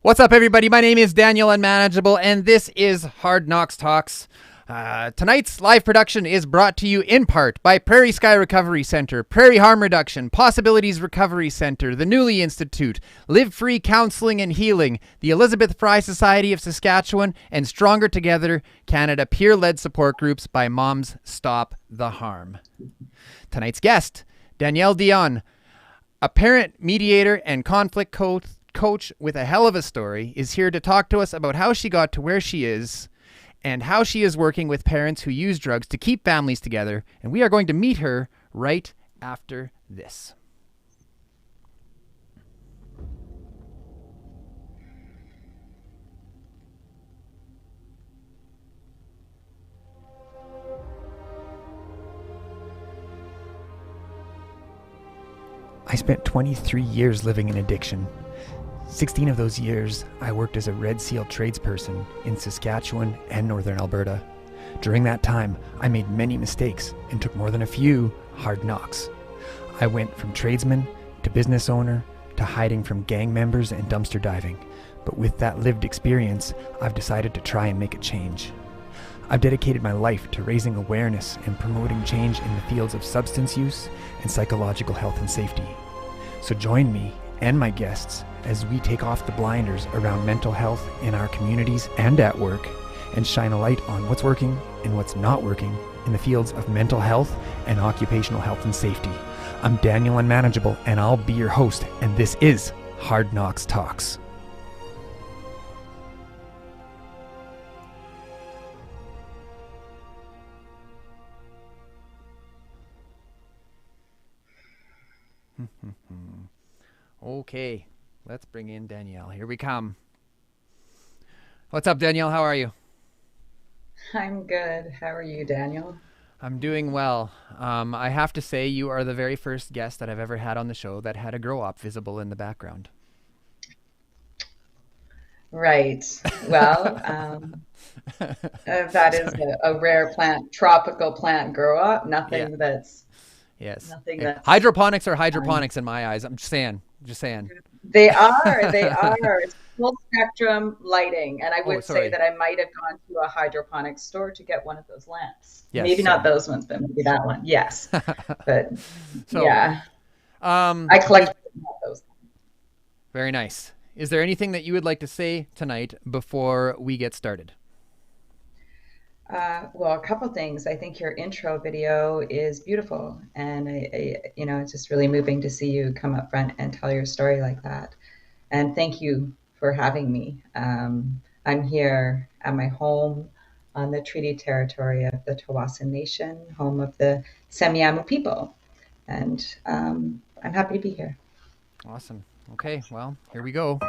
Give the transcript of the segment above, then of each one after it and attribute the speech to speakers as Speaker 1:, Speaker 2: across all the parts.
Speaker 1: What's up, everybody? My name is Danielle Unmanageable, and this is Hard Knox Talks. Tonight's live production is brought to you in part by Prairie Sky Recovery Center, Prairie Harm Reduction, Possibilities Recovery Center, the Newly Institute, Live Free Counseling and Healing, the Elizabeth Fry Society of Saskatchewan, and Stronger Together Canada peer-led support groups by Moms Stop the Harm. Tonight's guest, Danielle Dion, a parent, mediator, and conflict coach with a hell of a story, is here to talk to us about how she got to where she is and how she is working with parents who use drugs to keep families together. And we are going to meet her right after this. I spent 23 years living in addiction. 16 of those years, I worked as a Red Seal tradesperson in Saskatchewan and Northern Alberta. During that time, I made many mistakes and took more than a few hard knocks. I went from tradesman to business owner to hiding from gang members and dumpster diving. But with that lived experience, I've decided to try and make a change. I've dedicated my life to raising awareness and promoting change in the fields of substance use and psychological health and safety. So join me and my guests as we take off the blinders around mental health in our communities and at work, and shine a light on what's working and what's not working in the fields of mental health and occupational health and safety. I'm Daniel Unmanageable, and I'll be your host, and this is Hard Knox Talks. Okay, let's bring in Danielle. Here we come. What's up, Danielle? How are you?
Speaker 2: I'm good. How are you, Daniel?
Speaker 1: I'm doing well. I have to say, you are the very first guest that I've ever had on the show that had a grow up visible in the background.
Speaker 2: Right. Well, that is a rare plant, tropical plant grow up.
Speaker 1: Yeah. Yes.
Speaker 2: Nothing that's
Speaker 1: Hydroponics are
Speaker 2: fine.
Speaker 1: hydroponics in my eyes. I'm just saying. Just saying.
Speaker 2: They are. It's full spectrum lighting. And I
Speaker 1: Oh,
Speaker 2: would say
Speaker 1: sorry.
Speaker 2: that I might have gone to a hydroponics store to get one of those lamps.
Speaker 1: Yes.
Speaker 2: Maybe not
Speaker 1: Sorry.
Speaker 2: those ones, but maybe that one. Yes. But
Speaker 1: So,
Speaker 2: yeah, I
Speaker 1: is
Speaker 2: collect those.
Speaker 1: very nice. Is there anything that you would like to say tonight before we get started?
Speaker 2: Well, a couple things. I think your intro video is beautiful, and it's just really moving to see you come up front and tell your story like that. And thank you for having me. I'm here at my home on the treaty territory of the Tawasin Nation, home of the Semiahmoo people, and I'm happy to be here.
Speaker 1: Awesome. Okay. Well, here we go.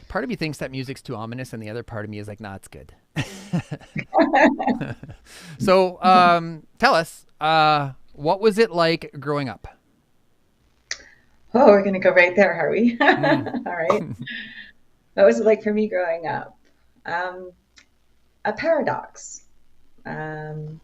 Speaker 1: Part of me thinks that music's too ominous, and the other part of me is like, nah, it's good. So, tell us, what was it like growing up?
Speaker 2: Oh, we're going to go right there, are we?
Speaker 1: Mm.
Speaker 2: All right. What was it like for me growing up? Um, a paradox. Um,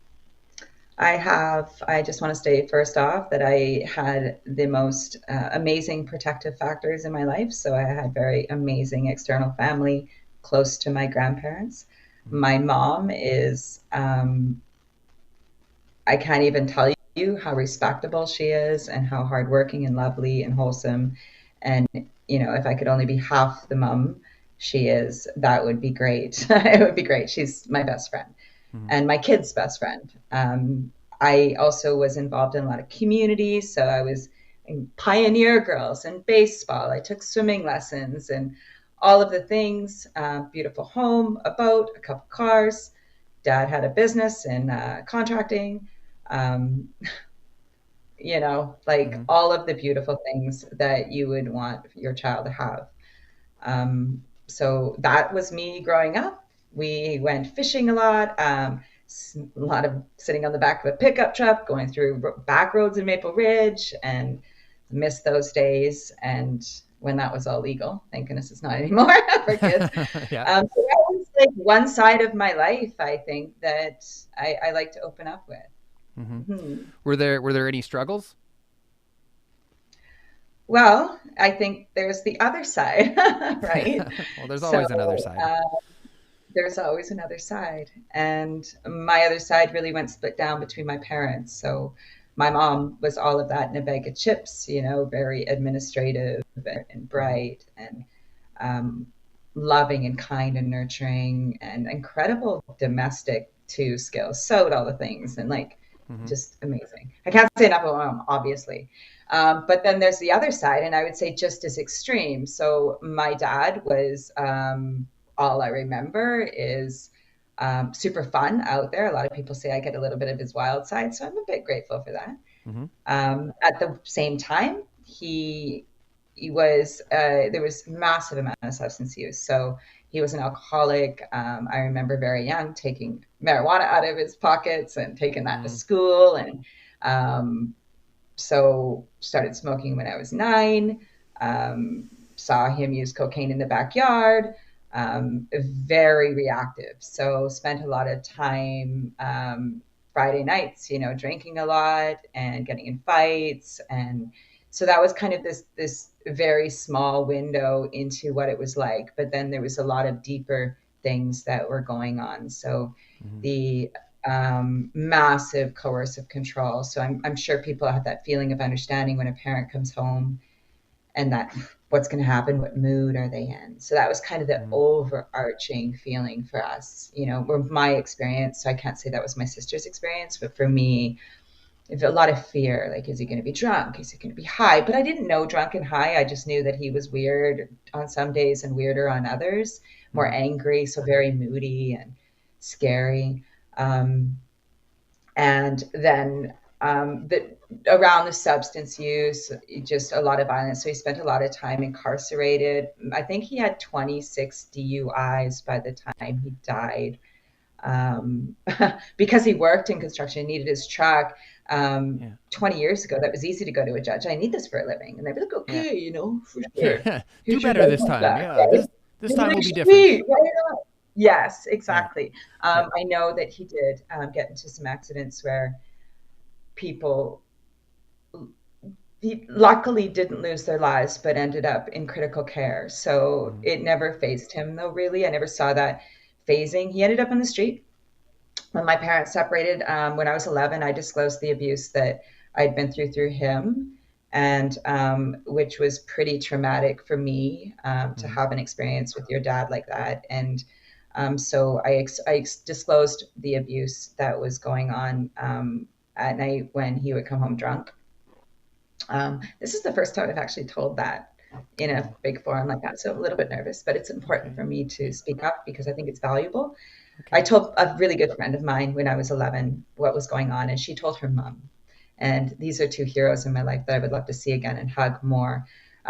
Speaker 2: I just want to say first off that I had the most amazing protective factors in my life. So I had very amazing external family close to my grandparents. My mom is, I can't even tell you how respectable she is and how hardworking and lovely and wholesome. And, if I could only be half the mom she is, that would be great. It would be great. She's my best friend
Speaker 1: Mhm.
Speaker 2: and my kid's best friend. I also was involved in a lot of communities. So I was in Pioneer Girls and baseball. I took swimming lessons and all of the things. Beautiful home, a boat, a couple cars. Dad had a business in contracting. Um, like
Speaker 1: Mhm.
Speaker 2: all of the beautiful things that you would want your child to have. So that was me growing up. We went fishing a lot, a lot of sitting on the back of a pickup truck, going through back roads in Maple Ridge, and missed those days. And when that was all legal, thank goodness it's not anymore for kids.
Speaker 1: Yeah.
Speaker 2: So is like one side of my life, I think, that I like to open up with.
Speaker 1: Hmm.
Speaker 2: Hmm.
Speaker 1: Were there any struggles?
Speaker 2: Well, I think there's the other side, right?
Speaker 1: Well, there's
Speaker 2: So
Speaker 1: always another side.
Speaker 2: there's always another side. And my other side really went split down between my parents. So my mom was all of that in a bag of chips, very administrative and
Speaker 1: Hmm.
Speaker 2: bright and um, loving and kind and nurturing and incredible domestic too skills. Sewed all the things and like
Speaker 1: Hmm.
Speaker 2: just amazing. I can't say enough about my mom, obviously. But then there's the other side, and I would say just as extreme. So my dad was all I remember is super fun out there. A lot of people say I get a little bit of his wild side, so I'm a bit grateful for that.
Speaker 1: Hmm.
Speaker 2: At the same time, he was there was massive amount of substance use. So he was an alcoholic. I remember very young taking marijuana out of his pockets and taking that to
Speaker 1: Hmm.
Speaker 2: school, and um, so started smoking when I was 9. Saw him use cocaine in the backyard. Very reactive. So spent a lot of time Friday nights, drinking a lot and getting in fights, and so that was kind of this very small window into what it was like. But then there was a lot of deeper things that were going on. So
Speaker 1: Hmm.
Speaker 2: the massive coercive control. So I'm sure people have that feeling of understanding when a parent comes home and that what's going to happen, what mood are they in. So that was kind of the
Speaker 1: Hmm.
Speaker 2: overarching feeling for us, from my experience. So I can't say that was my sister's experience, but for me, if a lot of fear, like, is he going to be drunk? Is he going to be high? But I didn't know drunk and high. I just knew that he was weird on some days and weirder on others, more
Speaker 1: Hmm.
Speaker 2: angry, so very moody and scary. Um, and then around the substance use, just a lot of violence. So he spent a lot of time incarcerated. I think he had 26 DUIs by the time he died. Because he worked in construction, needed his truck.
Speaker 1: Yeah.
Speaker 2: 20 years ago, that was easy to go to a judge. I need this for a living. And they'd be like,
Speaker 1: Yeah.
Speaker 2: okay, for sure.
Speaker 1: Yeah. Do
Speaker 2: Here's your
Speaker 1: better this
Speaker 2: license
Speaker 1: time.
Speaker 2: back.
Speaker 1: Yeah.
Speaker 2: Right?
Speaker 1: This
Speaker 2: They'd be
Speaker 1: time will
Speaker 2: like,
Speaker 1: be different.
Speaker 2: sweet, why not? Yes,
Speaker 1: Yeah.
Speaker 2: exactly.
Speaker 1: Yeah.
Speaker 2: I know that he did get into some accidents where people he luckily didn't lose their lives, but ended up in critical care. So
Speaker 1: Hmm.
Speaker 2: it never phased him, though, really. I never saw that phasing. He ended up on the street. When my parents separated, when I was 11, I disclosed the abuse that I'd been through him, and which was pretty traumatic for me to
Speaker 1: Hmm.
Speaker 2: have an experience with your dad like that. And so I disclosed the abuse that was going on at night when he would come home drunk. This is the first time I've actually told that in a
Speaker 1: Oh,
Speaker 2: big forum like that. So I'm a little bit nervous, but it's important
Speaker 1: okay.
Speaker 2: for me to speak up because I think it's valuable. I
Speaker 1: Okay.
Speaker 2: told a really good friend of mine when I was 11 what was going on, and she told her mom. And these are two heroes in my life that I would love to see again and hug more.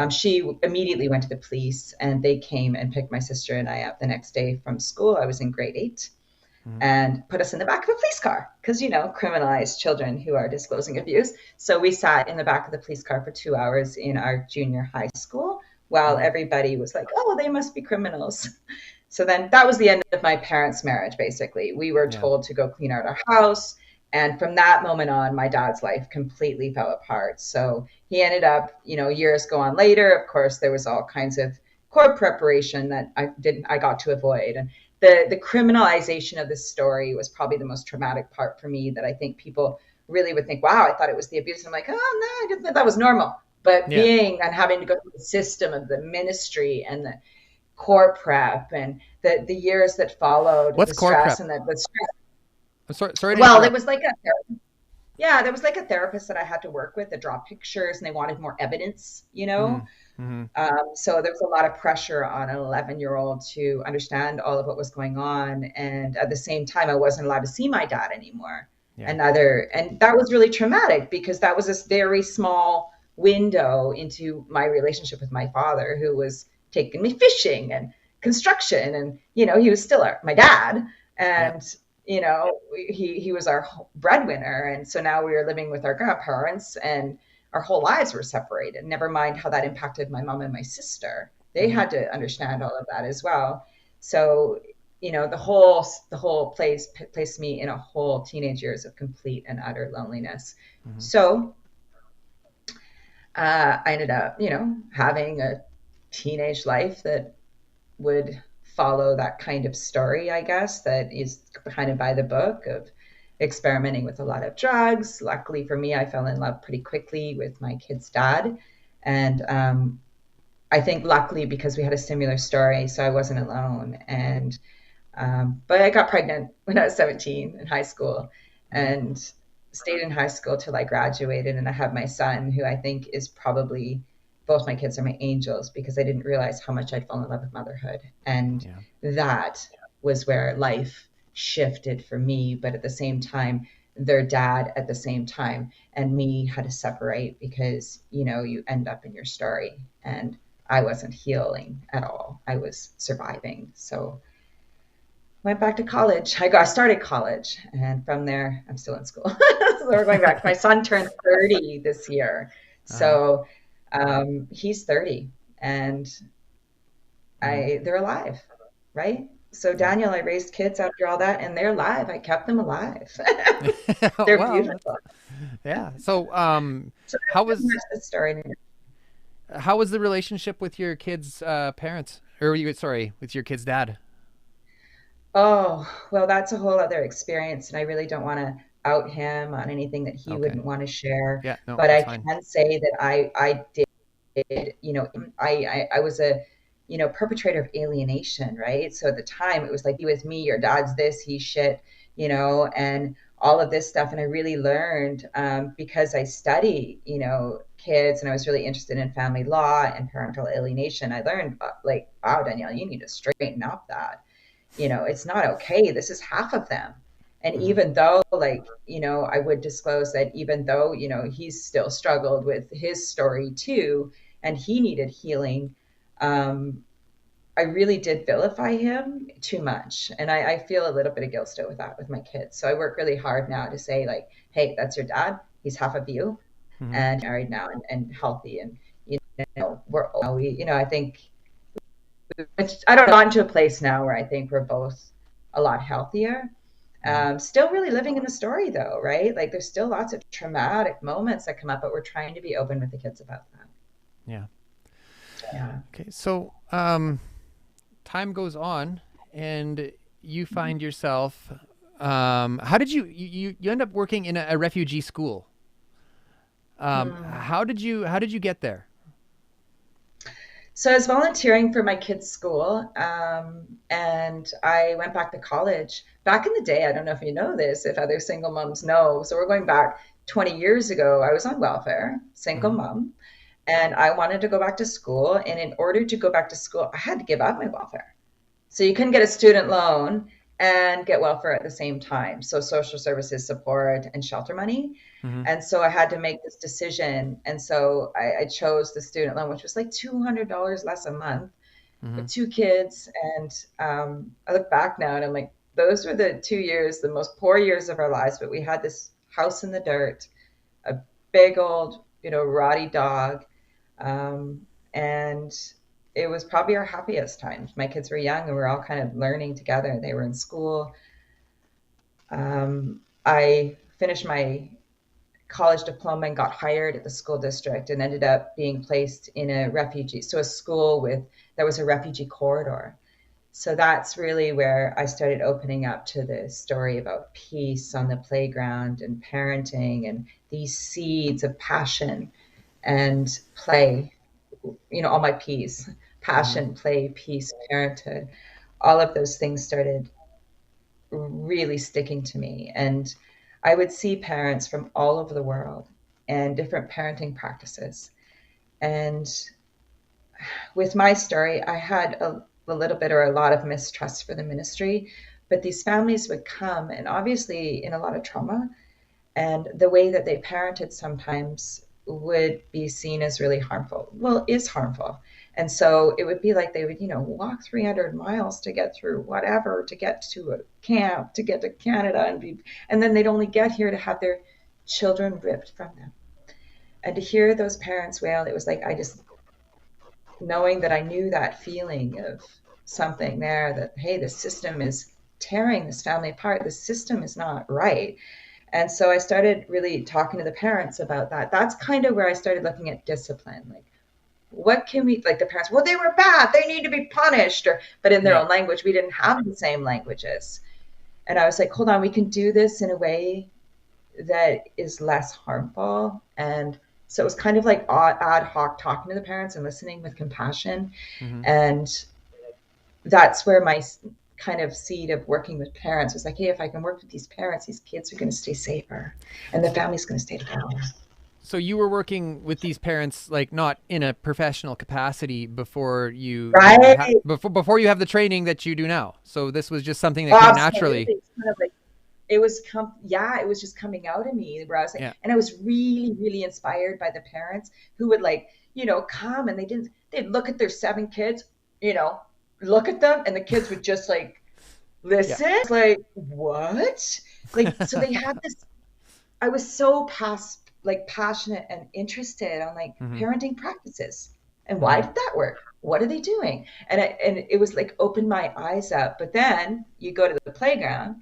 Speaker 2: She immediately went to the police, and they came and picked my sister and I up the next day from school. I was in grade 8,
Speaker 1: Hmm.
Speaker 2: and put us in the back of a police car because, criminalize children who are disclosing abuse. So we sat in the back of the police car for 2 hours in our junior high school while
Speaker 1: Hmm.
Speaker 2: everybody was like, oh, they must be criminals. So then that was the end of my parents' marriage, basically. We were
Speaker 1: Yeah.
Speaker 2: told to go clean out our house. And from that moment on, my dad's life completely fell apart. So he ended up, years go on later. Of course, there was all kinds of court preparation that I got to avoid. And the criminalization of this story was probably the most traumatic part for me, that I think people really would think, wow, I thought it was the abuse. And I'm like, oh, no, I didn't think that was normal. But
Speaker 1: Yeah.
Speaker 2: being and having to go through the system of the ministry and the court prep and the years that followed,
Speaker 1: What's
Speaker 2: the
Speaker 1: core
Speaker 2: stress
Speaker 1: prep?
Speaker 2: and the stress.
Speaker 1: I'm sorry. Sorry to
Speaker 2: Well, there
Speaker 1: interrupt.
Speaker 2: was like a therapist that I had to work with that draw pictures, and they wanted more evidence.
Speaker 1: Mm. Hmm.
Speaker 2: So there was a lot of pressure on an 11-year-old to understand all of what was going on. And at the same time, I wasn't allowed to see my dad anymore.
Speaker 1: Yeah.
Speaker 2: And that was really traumatic because that was this very small window into my relationship with my father, who was taking me fishing and construction. And, he was still my dad.
Speaker 1: Yeah.
Speaker 2: And, he was our breadwinner. And so now we were living with our grandparents, and our whole lives were separated. Never mind how that impacted my mom and my sister. They
Speaker 1: Hmm.
Speaker 2: had to understand all of that as well. So the whole placed me in a whole teenage years of complete and utter loneliness.
Speaker 1: Mm-hmm.
Speaker 2: So I ended up, having a teenage life that would follow that kind of story, I guess, that is kind of by the book of experimenting with a lot of drugs. Luckily for me, I fell in love pretty quickly with my kid's dad. And I think luckily because we had a similar story, so I wasn't alone. But I got pregnant when I was 17 in high school and stayed in high school till I graduated. And I have my son, who I think is probably, both my kids are my angels, because I didn't realize how much I'd fallen in love with motherhood. And
Speaker 1: Yeah.
Speaker 2: that was where life shifted for me. But at the same time, their dad at the same time and me had to separate because, you end up in your story. And I wasn't healing at all. I was surviving. So went back to college. I started college, and from there, I'm still in school. So we're going back. My son turned 30 this year,
Speaker 1: Uh-huh.
Speaker 2: so he's 30, and
Speaker 1: Mm-hmm.
Speaker 2: they're alive, right? So
Speaker 1: Yeah.
Speaker 2: Daniel, I raised kids after all that, and they're alive. I kept them alive. They're
Speaker 1: Well,
Speaker 2: beautiful.
Speaker 1: yeah. So,
Speaker 2: So
Speaker 1: how
Speaker 2: that's pretty
Speaker 1: was
Speaker 2: much the story.
Speaker 1: how was the relationship with your kids' parents, or sorry, with your kid's dad?
Speaker 2: Oh, well, that's a whole other experience, and I really don't want to out him on anything that he
Speaker 1: Okay.
Speaker 2: wouldn't want to share.
Speaker 1: Yeah. No,
Speaker 2: But
Speaker 1: that's
Speaker 2: I
Speaker 1: fine.
Speaker 2: can say that I did, I was a, perpetrator of alienation, right? So at the time, it was like, be with me, your dad's this, he's shit, and all of this stuff. And I really learned because I study, kids, and I was really interested in family law and parental alienation. I learned like, wow, Danielle, you need to straighten up that. It's not okay. This is half of them. And
Speaker 1: Mm-hmm.
Speaker 2: even though, like, I would disclose that even though, he's still struggled with his story too, and he needed healing, um, I really did vilify him too much. And I feel a little bit of guilt still with that with my kids. So I work really hard now to say, like, hey, that's your dad. He's half of you.
Speaker 1: Mm-hmm.
Speaker 2: And married now and healthy. And, I think I don't know, gotten to a place now where I think we're both a lot healthier.
Speaker 1: Mm-hmm.
Speaker 2: Still really living in the story though, right? Like there's still lots of traumatic moments that come up, but we're trying to be open with the kids about that.
Speaker 1: Yeah.
Speaker 2: Yeah.
Speaker 1: Okay. So, time goes on, and you find yourself. How did you end up working in a refugee school?
Speaker 2: Hmm.
Speaker 1: How did you get there?
Speaker 2: So I was volunteering for my kids' school, and I went back to college. Back in the day, I don't know if you know this, if other single moms know. So we're going back 20 years ago. I was on welfare, single
Speaker 1: Mm-hmm.
Speaker 2: mom, and I wanted to go back to school. And in order to go back to school, I had to give up my welfare. So you couldn't get a student loan and get welfare at the same time. So social services support and shelter money.
Speaker 1: Mm-hmm.
Speaker 2: And so I had to make this decision. And so I chose the student loan, which was like $200 less a month
Speaker 1: Mm-hmm.
Speaker 2: with two kids. And I look back now and I'm like, those were the 2 years, the most poor years of our lives. But we had this house in the dirt, a big old, rotty dog. And it was probably our happiest times. My kids were young and we were all kind of learning together. They were in school. I finished my college diploma and got hired at the school district and ended up being placed in a school that was a refugee corridor. So that's really where I started opening up to the story about peace on the playground and parenting and these seeds of passion and play, all my P's,
Speaker 1: Mm-hmm.
Speaker 2: passion, play, peace, parenthood, all of those things started really sticking to me. And I would see parents from all over the world and different parenting practices. And with my story, I had a little bit or a lot of mistrust for the ministry, but these families would come and obviously in a lot of trauma, and the way that they parented sometimes would be seen as really harmful. Well, is harmful. And so it would be like they would, walk 300 miles to get through whatever, to get to a camp, to get to Canada, and then they'd only get here to have their children ripped from them. And to hear those parents wail, it was like I just, knowing that I knew that feeling of something there that, hey, the system is tearing this family apart. The system is not right. And so I started really talking to the parents about that. That's kind of where I started looking at discipline. Like, what can we, like the parents, well, they were bad, they need to be punished, or, but in their
Speaker 1: Yeah.
Speaker 2: own language, we didn't have the same languages. And I was like, hold on, we can do this in a way that is less harmful. And so it was kind of like ad hoc talking to the parents and listening with compassion.
Speaker 1: Mm-hmm.
Speaker 2: And that's where my kind of seed of working with parents was like, hey, if I can work with these parents, these kids are going to stay safer and the family's going to stay together.
Speaker 1: So you were working with these parents, like not in a professional capacity before you
Speaker 2: Right.
Speaker 1: before you have the training that you do now. So this was just something that
Speaker 2: Oh,
Speaker 1: came
Speaker 2: absolutely.
Speaker 1: naturally.
Speaker 2: It's kind of like, it was it was just coming out of me where I was like,
Speaker 1: Yeah.
Speaker 2: and I was really, really inspired by the parents who would like, come and they'd look at their 7 kids, look at them, and the kids would just like
Speaker 1: Yeah.
Speaker 2: listen. Like, what? Like, so they had this, I was so passionate and interested on like
Speaker 1: Mm-hmm.
Speaker 2: parenting practices and why
Speaker 1: Mm-hmm.
Speaker 2: did that work? What are they doing? And it was like opened my eyes up. But then you go to the playground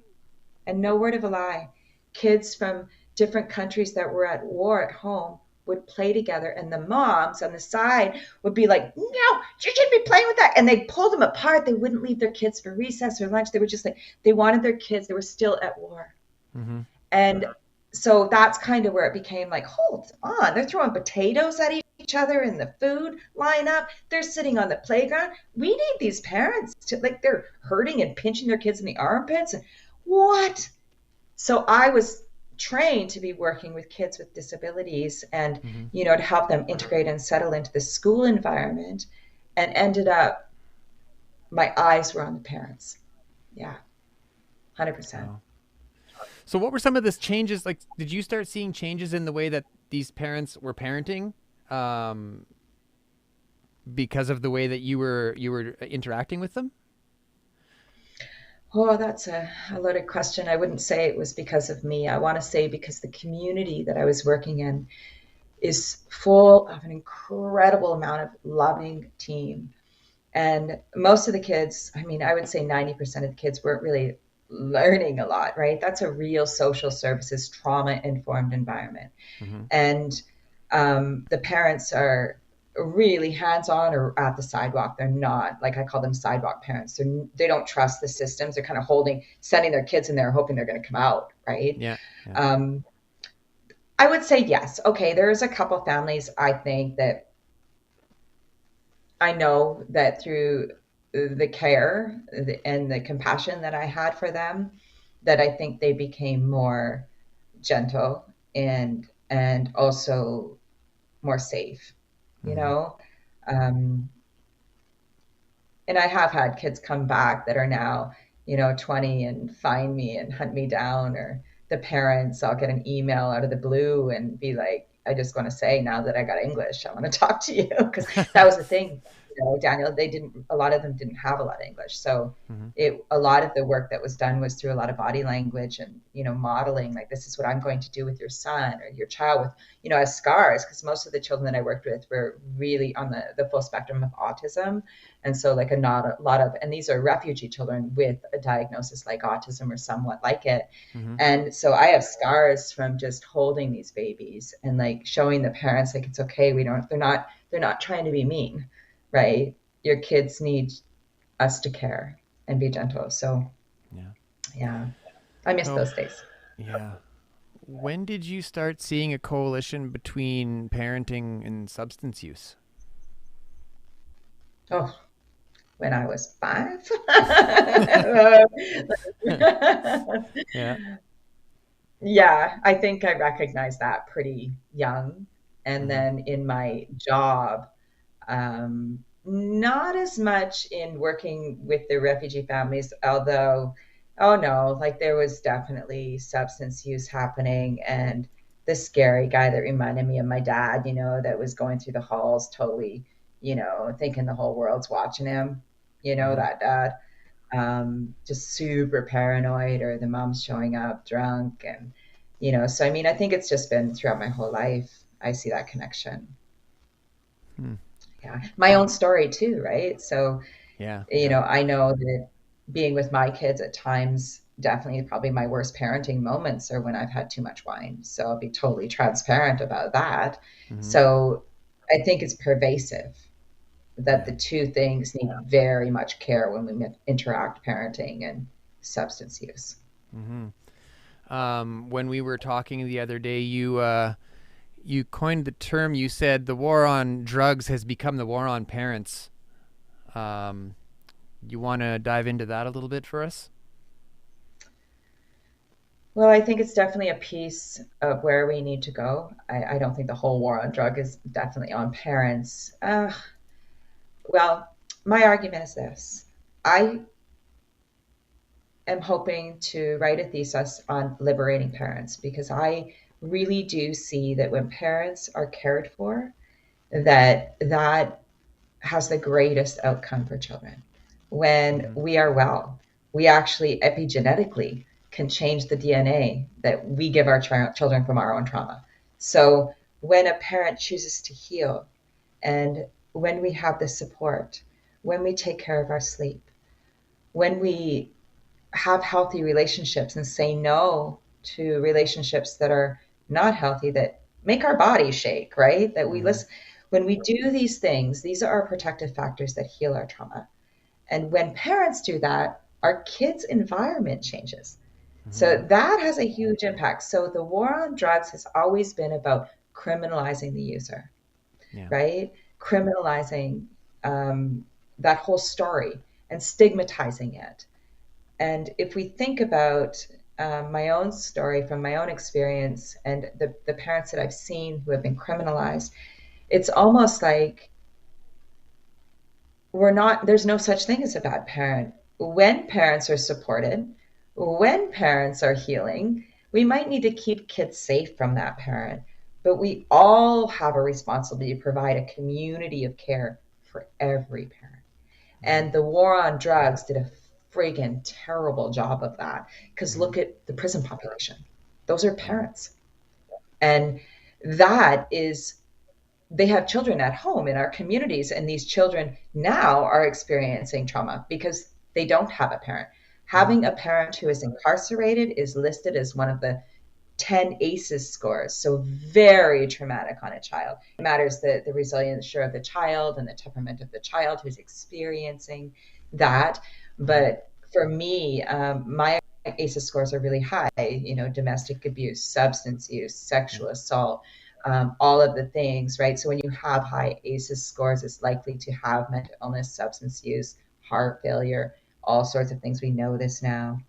Speaker 2: and no word of a lie, kids from different countries that were at war at home would play together, and the moms on the side would be like, no, you shouldn't be playing with that. And they'd pull them apart. They wouldn't leave their kids for recess or lunch. They were just like, they wanted their kids. They were still at war.
Speaker 1: Mm-hmm.
Speaker 2: And so that's kind of where it became like, hold on, they're throwing potatoes at each other in the food lineup. They're sitting on the playground. We need these parents to, like, they're hurting and pinching their kids in the armpits. And what? So I was trained to be working with kids with disabilities and,
Speaker 1: Mm-hmm.
Speaker 2: to help them integrate and settle into the school environment, and ended up, my eyes were on the parents. Yeah, 100%.
Speaker 1: Wow. So what were some of the changes? Like, did you start seeing changes in the way that these parents were parenting, because of the way that you were interacting with them?
Speaker 2: Oh, that's a loaded question. I wouldn't say it was because of me. I want to say because the community that I was working in is full of an incredible amount of loving team. And most of the kids, I mean, I would say 90% of the kids weren't really learning a lot, right? That's a real social services, trauma informed environment.
Speaker 1: Mm-hmm.
Speaker 2: And the parents are really hands-on or at the sidewalk. They're not, like, I call them sidewalk parents. They don't trust the systems. They're kind of sending their kids in there hoping they're going to come out, right?
Speaker 1: Yeah. Yeah.
Speaker 2: I would say yes. Okay, there's a couple families I think that I know that through the care and the compassion that I had for them, that I think they became more gentle and also more safe, you
Speaker 1: Mm-hmm.
Speaker 2: know? Um, and I have had kids come back that are now, 20 and find me and hunt me down, or the parents, I'll get an email out of the blue and be like, I just want to say, now that I got English, I want to talk to you. Because that was the thing, Daniel, a lot of them didn't have a lot of English. So
Speaker 1: Mm-hmm.
Speaker 2: a lot of the work that was done was through a lot of body language and, modeling, like, this is what I'm going to do with your son or your child with, has scars. Because most of the children that I worked with were really on the full spectrum of autism. And so, like, not a lot of, and these are refugee children with a diagnosis like autism or somewhat like it.
Speaker 1: Mm-hmm.
Speaker 2: And so I have scars from just holding these babies and like showing the parents, like, it's okay. They're not trying to be mean, right? Your kids need us to care and be gentle. So
Speaker 1: Yeah.
Speaker 2: yeah, I miss
Speaker 1: So,
Speaker 2: those days.
Speaker 1: yeah. When did you start seeing a coalition between parenting and substance use?
Speaker 2: Oh, when I was 5.
Speaker 1: Yeah.
Speaker 2: Yeah, I think I recognized that pretty young. And
Speaker 1: Mm-hmm.
Speaker 2: then in my job, not as much in working with the refugee families, although, oh no, like, there was definitely substance use happening. And the scary guy that reminded me of my dad, that was going through the halls totally, thinking the whole world's watching him,
Speaker 1: Mm-hmm.
Speaker 2: that dad, just super paranoid, or the mom's showing up drunk. And, so I mean, I think it's just been throughout my whole life, I see that connection.
Speaker 1: Hmm.
Speaker 2: Yeah. My own story too, right? So,
Speaker 1: Yeah.
Speaker 2: You
Speaker 1: Yeah.
Speaker 2: know, I know that being with my kids at times, definitely probably my worst parenting moments are when I've had too much wine. So I'll be totally transparent about that.
Speaker 1: Mm-hmm.
Speaker 2: So I think it's pervasive that
Speaker 1: Yeah.
Speaker 2: the two things need very much care when we interact parenting and substance use.
Speaker 1: Mm-hmm. When we were talking the other day, you coined the term. You said the war on drugs has become the war on parents. Um, you want to dive into that a little bit for us?
Speaker 2: Well, I think it's definitely a piece of where we need to go. I don't think the whole war on drug is definitely on parents. Well, my argument is this. I am hoping to write a thesis on liberating parents because I really do see that when parents are cared for, that has the greatest outcome for children. When
Speaker 1: Mm-hmm.
Speaker 2: we are well, we actually epigenetically can change the DNA that we give our children from our own trauma. So when a parent chooses to heal, and when we have the support, when we take care of our sleep, when we have healthy relationships and say no to relationships that are not healthy, that make our body shake, right? That we
Speaker 1: Mm-hmm.
Speaker 2: listen. When we do these things, these are our protective factors that heal our trauma. And when parents do that, our kids' environment changes.
Speaker 1: Mm-hmm.
Speaker 2: So that has a huge impact. So the war on drugs has always been about criminalizing the user,
Speaker 1: Yeah.
Speaker 2: right? Criminalizing that whole story and stigmatizing it. And if we think about my own story from my own experience and the parents that I've seen who have been criminalized, it's almost like there's no such thing as a bad parent. When parents are supported, when parents are healing, we might need to keep kids safe from that parent, but we all have a responsibility to provide a community of care for every parent.
Speaker 1: Mm-hmm.
Speaker 2: And the war on drugs did a friggin' terrible job of that. Because
Speaker 1: Mm-hmm.
Speaker 2: look at the prison population. Those are
Speaker 1: Yeah.
Speaker 2: parents. And that is, they have children at home in our communities. And these children now are experiencing trauma because they don't have a parent.
Speaker 1: Mm-hmm.
Speaker 2: Having a parent who is incarcerated is listed as one of the 10 Asus scores, so very traumatic on a child. It matters the resilience, sure, of the child and the temperament of the child who's experiencing that.
Speaker 1: Mm-hmm.
Speaker 2: But for me, my Asus scores are really high, you know, domestic abuse, substance use,
Speaker 1: Yeah.
Speaker 2: sexual assault, all of the things, right? So when you have high Asus scores, it's likely to have mental illness, substance use, heart failure, all sorts of things. We know this now.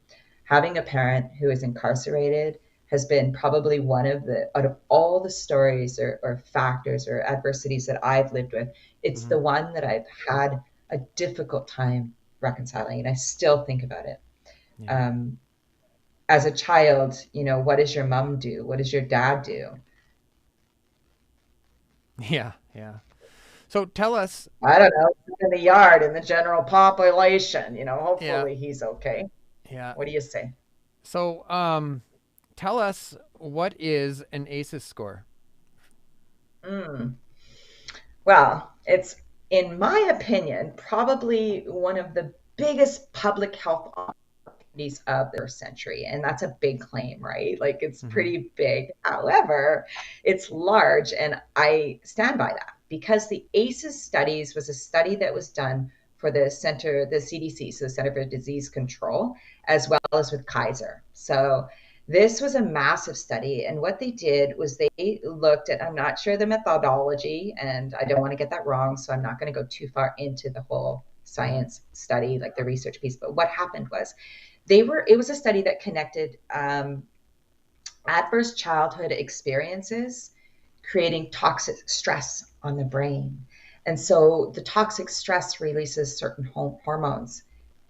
Speaker 2: Having a parent who is incarcerated has been probably one of the, out of all the stories or factors or adversities that I've lived with, it's
Speaker 1: Mm-hmm.
Speaker 2: the one that I've had a difficult time reconciling. And I still think about it.
Speaker 1: Yeah.
Speaker 2: Um, as a child, you know, what does your mom do? What does your dad do?
Speaker 1: Yeah. Yeah. So tell us.
Speaker 2: I don't know, in the yard in the general population, you know,
Speaker 1: Yeah.
Speaker 2: hopefully he's okay.
Speaker 1: Yeah.
Speaker 2: What do you say?
Speaker 1: So tell us, what is an ACEs score?
Speaker 2: Mm. Well, it's, in my opinion, probably one of the biggest public health opportunities of the first century. And that's a big claim, right? Like it's
Speaker 1: Mm-hmm.
Speaker 2: pretty big. However, it's large. And I stand by that because the ACEs studies was a study that was done for the center, the CDC, so the Center for Disease Control, as well as with Kaiser. So this was a massive study. And what they did was they looked at, I'm not sure the methodology, and I don't want to get that wrong. So I'm not going to go too far into the whole
Speaker 1: Mm-hmm.
Speaker 2: science study, like the research piece. But what happened was it was a study that connected adverse childhood experiences creating toxic stress on the brain. And so the toxic stress releases certain hormones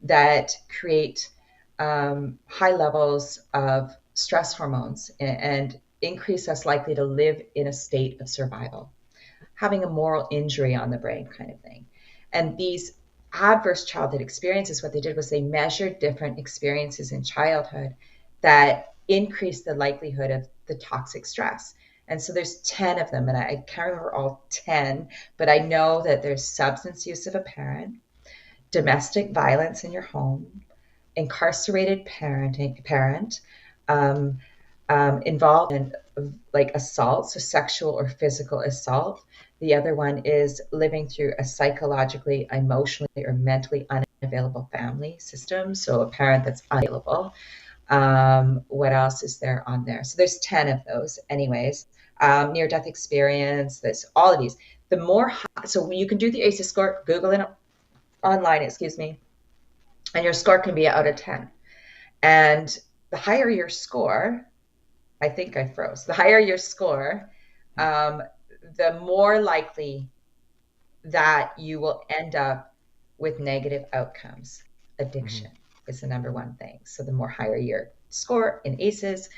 Speaker 2: that create high levels of stress hormones and increase us likely to live in a state of survival, having a moral injury on the brain kind of thing. And these adverse childhood experiences, what they did was they measured different experiences in childhood that increased the likelihood of the toxic stress. And so there's 10 of them, and I can't remember all 10, but I know that there's substance use of a parent, domestic violence in your home, incarcerated parent, um, involved in like assault, so sexual or physical assault. The other one is living through a psychologically, emotionally, or mentally unavailable family system. So a parent that's unavailable. What else is there on there? So there's 10 of those anyways. Near-death experience, there's all of these. The more, so you can do the ACEs score, Google it online, excuse me, and your score can be out of 10. And the higher your score, I think I froze. The higher your score, the more likely that you will end up with negative outcomes. Addiction is the number one thing. So the more higher your score in ACEs,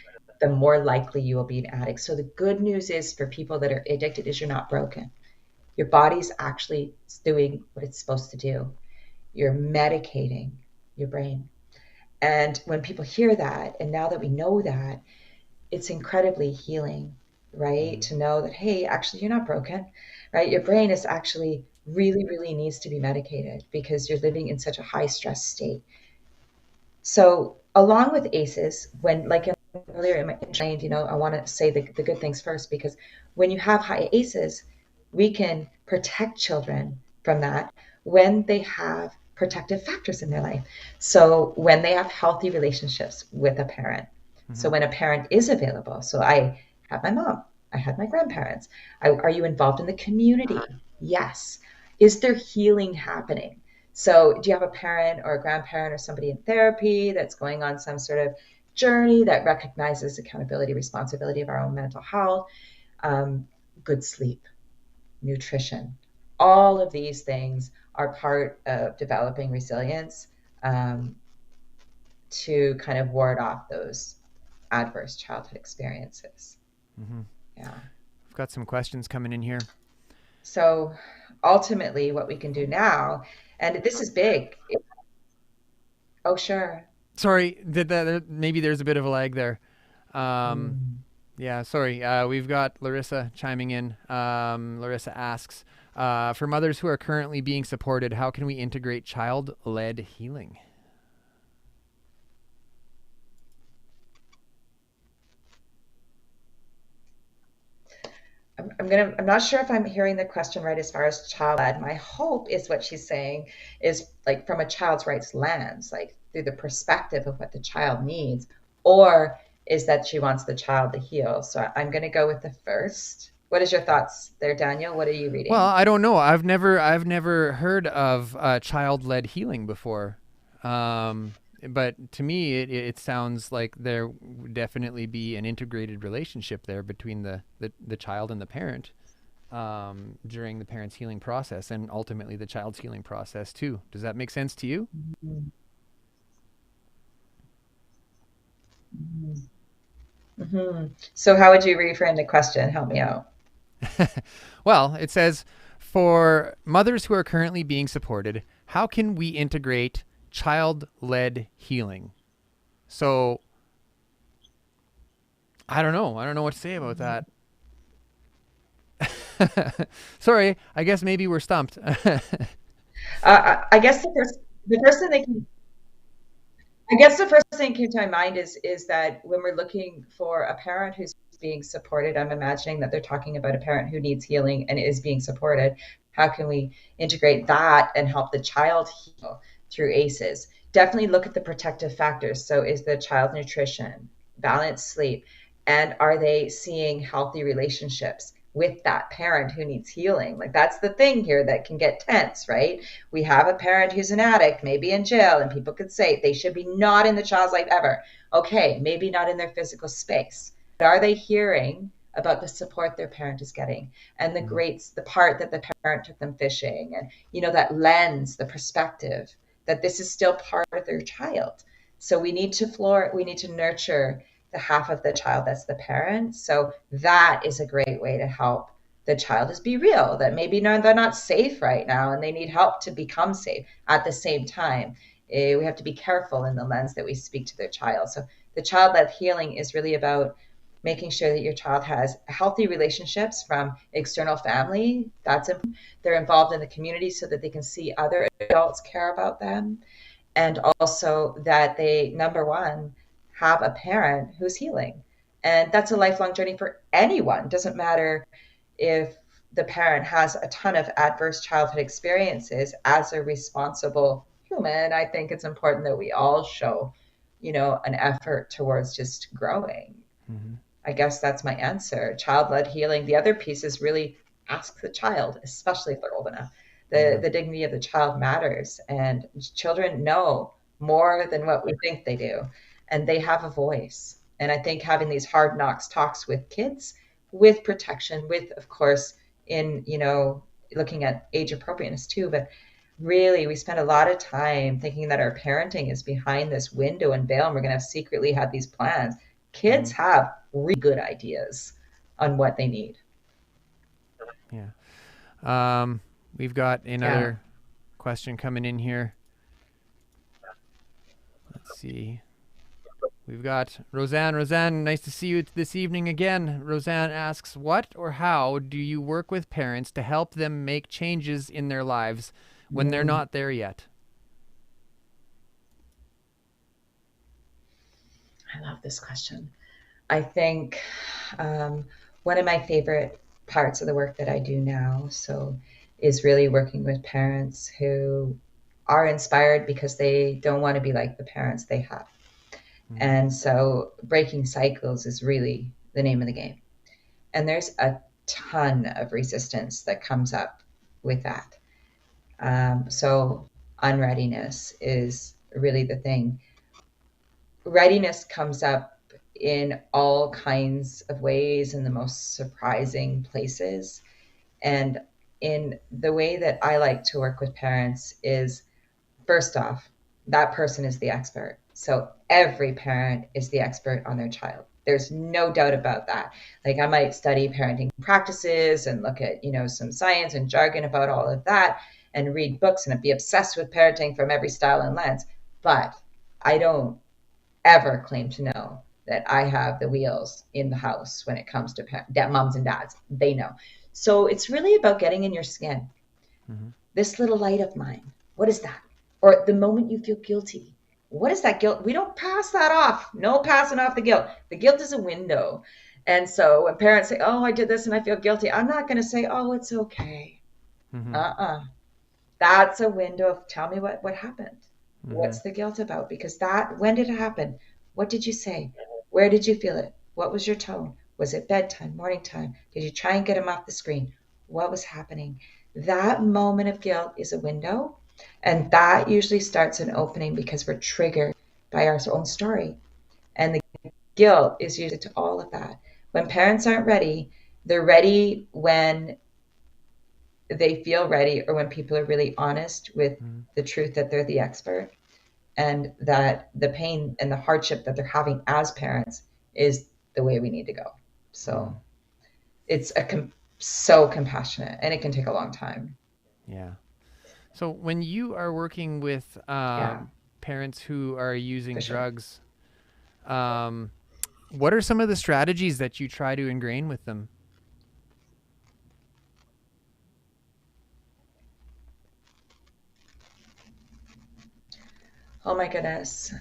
Speaker 2: the more likely you will be an addict. So the good news is for people that are addicted is you're not broken. Your body's actually doing what it's supposed to do. You're medicating your brain. And when people hear that, and now that we know that, it's incredibly healing, right? To know that, hey, actually, you're not broken, right? Your brain is actually really, really needs to be medicated because you're living in such a high stress state. So along with ACEs, when like earlier in my intro, I want to say the good things first, because when you have high ACEs, we can protect children from that when they have protective factors in their life. So when they have healthy relationships with a parent. So when a parent is available, so I have my mom, I had my grandparents. Are you involved in the community? Yes. Is there healing happening? So do you have a parent or a grandparent or somebody in therapy that's going on some sort of journey that recognizes accountability, responsibility of our own mental health, good sleep, nutrition? All of these things are part of developing resilience to kind of ward off those adverse childhood experiences. Yeah.
Speaker 1: I've got some questions coming in here.
Speaker 2: So ultimately what we can do now, and this is big. Oh, sure.
Speaker 1: Sorry, maybe there's a bit of a lag there. Yeah, sorry. We've got Larissa chiming in. Larissa asks, for mothers who are currently being supported, how can we integrate child-led healing?
Speaker 2: I'm not sure if I'm hearing the question right as far as child-led. My hope is what she's saying is like from a child's rights lens, like through the perspective of what the child needs, or is that she wants the child to heal. So I'm going to go with the first. What is your thoughts there, Daniel? What are you reading?
Speaker 1: Well, I don't know. I've never heard of child-led healing before. But to me, it sounds like there would definitely be an integrated relationship there between the child and the parent during the parent's healing process, and ultimately the child's healing process too. Does that make sense to you?
Speaker 2: So how would you reframe the question? Help me out.
Speaker 1: Well, it says, for mothers who are currently being supported, how can we integrate child-led healing? So I don't know what to say about that. Sorry, I guess maybe we're stumped.
Speaker 2: I guess the first thing that came, I guess the first thing came to my mind is that when we're looking for a parent who's being supported, I'm imagining that they're talking about a parent who needs healing and is being supported. How can we integrate that and help the child heal through ACEs? Definitely look at the protective factors. So is the child nutrition, balanced sleep, and are they seeing healthy relationships with that parent who needs healing? Like that's the thing here that can get tense, right? We have a parent who's an addict, maybe in jail, and people could say they should be not in the child's life ever. Okay, maybe not in their physical space. But are they hearing about the support their parent is getting and the part that the parent took them fishing, and that lens, the perspective that this is still part of their child. So we need to nurture the half of the child that's the parent. So that is a great way to help the child, is be real that maybe they're not safe right now and they need help to become safe. At the same time, we have to be careful in the lens that we speak to their child. So the child-led healing is really about making sure that your child has healthy relationships from external family. They're involved in the community so that they can see other adults care about them. And also that they, number one, have a parent who's healing. And that's a lifelong journey for anyone. It doesn't matter if the parent has a ton of adverse childhood experiences. As a responsible human, I think it's important that we all show, an effort towards just growing.
Speaker 1: Mm-hmm.
Speaker 2: I guess that's my answer. Child-led healing. The other piece is really ask the child, especially if they're old enough. The dignity of the child matters, and children know more than what we think they do, and they have a voice. And I think having these hard knocks talks with kids, with protection, with, of course, in, looking at age appropriateness too, but really we spend a lot of time thinking that our parenting is behind this window and veil, and we're going to secretly have these plans. Kids have really good ideas on what they need.
Speaker 1: Yeah. We've got another question coming in here. Let's see. We've got Roseanne. Roseanne, nice to see you this evening again. Roseanne asks, what or how do you work with parents to help them make changes in their lives when they're not there yet?
Speaker 2: I love this question. I think one of my favorite parts of the work that I do now is really working with parents who are inspired because they don't want to be like the parents they have. And so breaking cycles is really the name of the game. And there's a ton of resistance that comes up with that. So unreadiness is really the thing. Readiness comes up in all kinds of ways, in the most surprising places. And in the way that I like to work with parents is, first off, that person is the expert. So every parent is the expert on their child. There's no doubt about that. Like, I might study parenting practices and look at, some science and jargon about all of that and read books and be obsessed with parenting from every style and lens. But I don't ever claim to know that I have the wheels in the house when it comes to moms and dads. They know. So it's really about getting in your skin. This little light of mine, what is that? Or the moment you feel guilty, what is that guilt? We don't pass that off. No passing off the guilt. The guilt is a window. And so when parents say, oh, I did this and I feel guilty, I'm not going to say, oh, it's okay. That's a window of, tell me what happened. What's the guilt about? Because when did it happen? What did you say? Where did you feel it? What was your tone? Was it bedtime, morning time? Did you try and get him off the screen? What was happening? That moment of guilt is a window. And that usually starts an opening because we're triggered by our own story. And the guilt is usually to all of that. When parents aren't ready, they're ready when they feel ready, or when people are really honest with the truth that they're the expert, and that the pain and the hardship that they're having as parents is the way we need to go. So it's so compassionate, and it can take a long time.
Speaker 1: Yeah. So when you are working with parents who are using drugs, what are some of the strategies that you try to ingrain with them?
Speaker 2: Oh my goodness.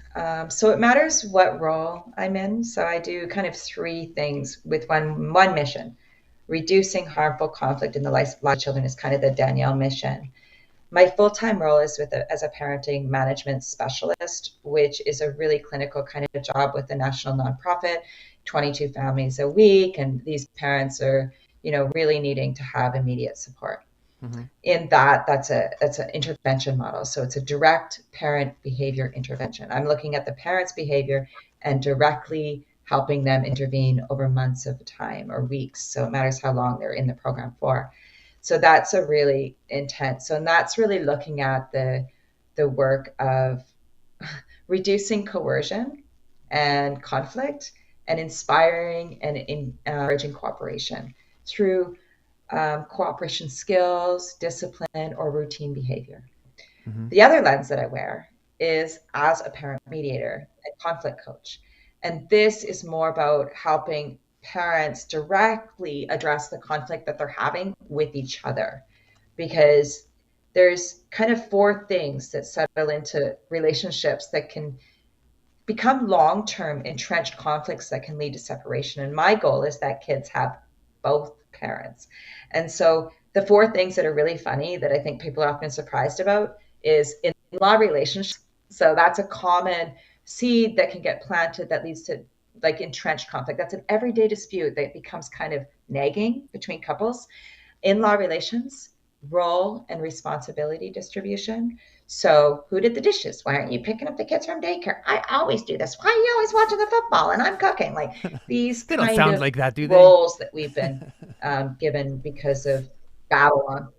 Speaker 2: So it matters what role I'm in. So I do kind of three things with one mission. Reducing harmful conflict in the lives of children is kind of the Danielle mission. My full-time role is as a parenting management specialist, which is a really clinical kind of job with a national nonprofit, 22 families a week. And these parents are, really needing to have immediate support. In that's an intervention model. So it's a direct parent behavior intervention. I'm looking at the parent's behavior and directly helping them intervene over months of time or weeks. So it matters how long they're in the program for. So that's a really intense. So, and that's really looking at the work of reducing coercion and conflict, and inspiring and encouraging cooperation through cooperation skills, discipline, or routine behavior. The other lens that I wear is as a parent mediator and conflict coach. And this is more about helping parents directly address the conflict that they're having with each other, because there's kind of four things that settle into relationships that can become long-term entrenched conflicts that can lead to separation. And my goal is that kids have both parents. And so the four things that are really funny that I think people are often surprised about is in-law relationships. So that's a common seed that can get planted that leads to like entrenched conflict. That's an everyday dispute that becomes kind of nagging between couples. In-law relations, role and responsibility distribution. So who did the dishes? Why aren't you picking up the kids from daycare? I always do this. Why are you always watching the football and I'm cooking? Like these
Speaker 1: They don't
Speaker 2: kind
Speaker 1: sound
Speaker 2: of
Speaker 1: like that, do they?
Speaker 2: roles that we've been given because of Babylon.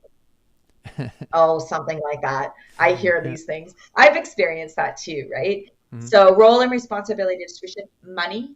Speaker 2: Oh, something like that. I hear
Speaker 1: Yeah.
Speaker 2: these things. I've experienced that too, right?
Speaker 1: Mm-hmm.
Speaker 2: So role and responsibility distribution, money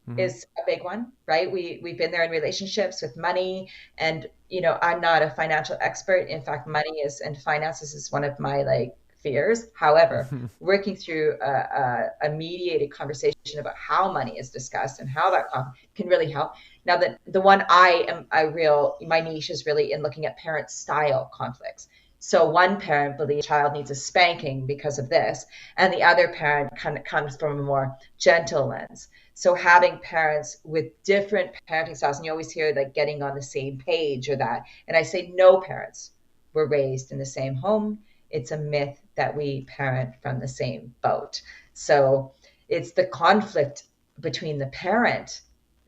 Speaker 1: Mm-hmm.
Speaker 2: is a big one, right? We've been there in relationships with money, and I'm not a financial expert. In fact, money is and finances is one of my like fears. However, working through a mediated conversation about how money is discussed and how that can really help. Now, the one my niche is really in looking at parent style conflicts. So one parent believes the child needs a spanking because of this, and the other parent kind of comes from a more gentle lens. So having parents with different parenting styles, and you always hear like getting on the same page or that. And I say no parents were raised in the same home. It's a myth that we parent from the same boat. So it's the conflict between the parent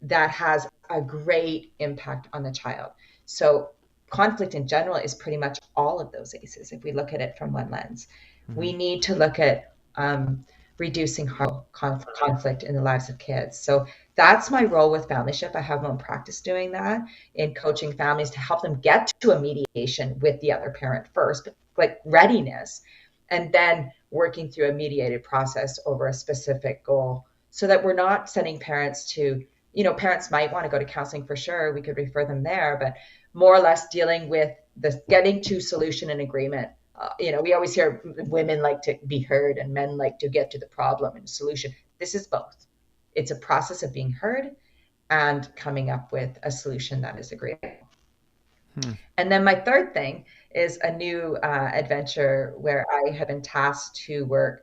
Speaker 2: that has a great impact on the child. So conflict in general is pretty much all of those ACEs if we look at it from one lens. Mm-hmm. We need to look at reducing conflict in the lives of kids. So that's my role with familyship. I have my own practice doing that in coaching families to help them get to a mediation with the other parent first, but like readiness, and then working through a mediated process over a specific goal so that we're not sending parents to, parents might want to go to counseling for sure. We could refer them there, but more or less dealing with the getting to solution and agreement. We always hear women like to be heard and men like to get to the problem and solution. This is both. It's a process of being heard and coming up with a solution that is agreeable. And then my third thing is a new adventure where I have been tasked to work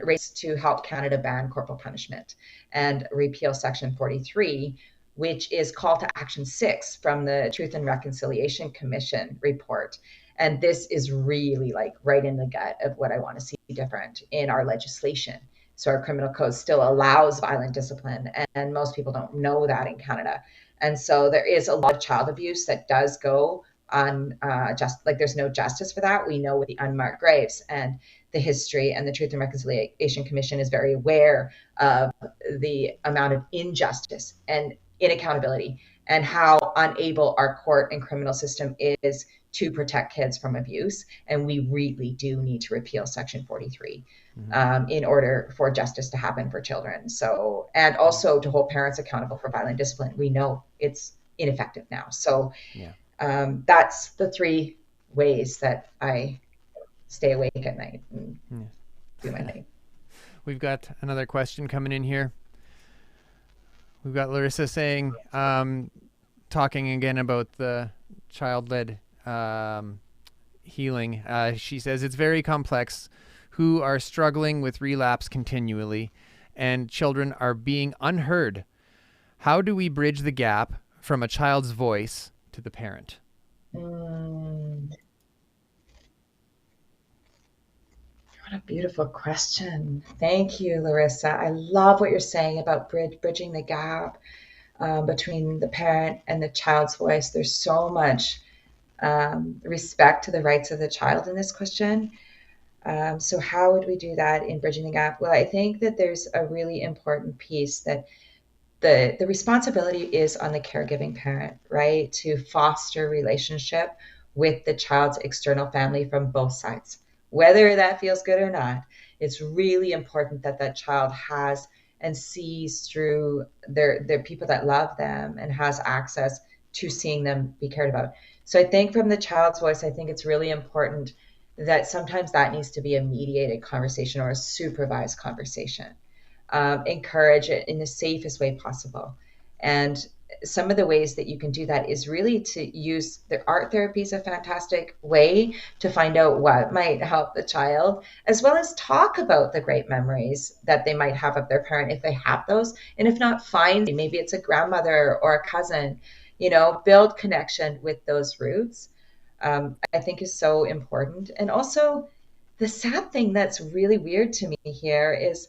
Speaker 2: race to help Canada ban corporal punishment and repeal Section 43, which is Call to Action 6 from the Truth and Reconciliation Commission report. And this is really like right in the gut of what I want to see different in our legislation. So our criminal code still allows violent discipline, and most people don't know that in Canada. And so there is a lot of child abuse that does go on just like there's no justice for that. We know with the unmarked graves and the history, and the Truth and Reconciliation Commission is very aware of the amount of injustice and inaccountability and how unable our court and criminal system is to protect kids from abuse. And we really do need to repeal Section 43 in order for justice to happen for children. So, and also to hold parents accountable for violent discipline. We know it's ineffective now. So that's the three ways that I stay awake at night and do my thing.
Speaker 1: We've got another question coming in here. We've got Larissa saying, talking again about the child-led healing. She says it's very complex, who are struggling with relapse continually, and children are being unheard. How do we bridge the gap from a child's voice to the parent?
Speaker 2: What a beautiful question. Thank you, Larissa. I love what you're saying about bridging the gap between the parent and the child's voice. There's so much respect to the rights of the child in this question. So how would we do that in bridging the gap? Well, I think that there's a really important piece that the responsibility is on the caregiving parent, right? To foster relationship with the child's external family from both sides. Whether that feels good or not, it's really important that that child has and sees through their people that love them and has access to seeing them be cared about. So I think from the child's voice, I think it's really important that sometimes that needs to be a mediated conversation or a supervised conversation. encourage it in the safest way possible. And some of the ways that you can do that is really to use the art therapy is a fantastic way to find out what might help the child, as well as talk about the great memories that they might have of their parent if they have those. And if not, find maybe it's a grandmother or a cousin, build connection with those roots. I think is so important. And also, the sad thing that's really weird to me here is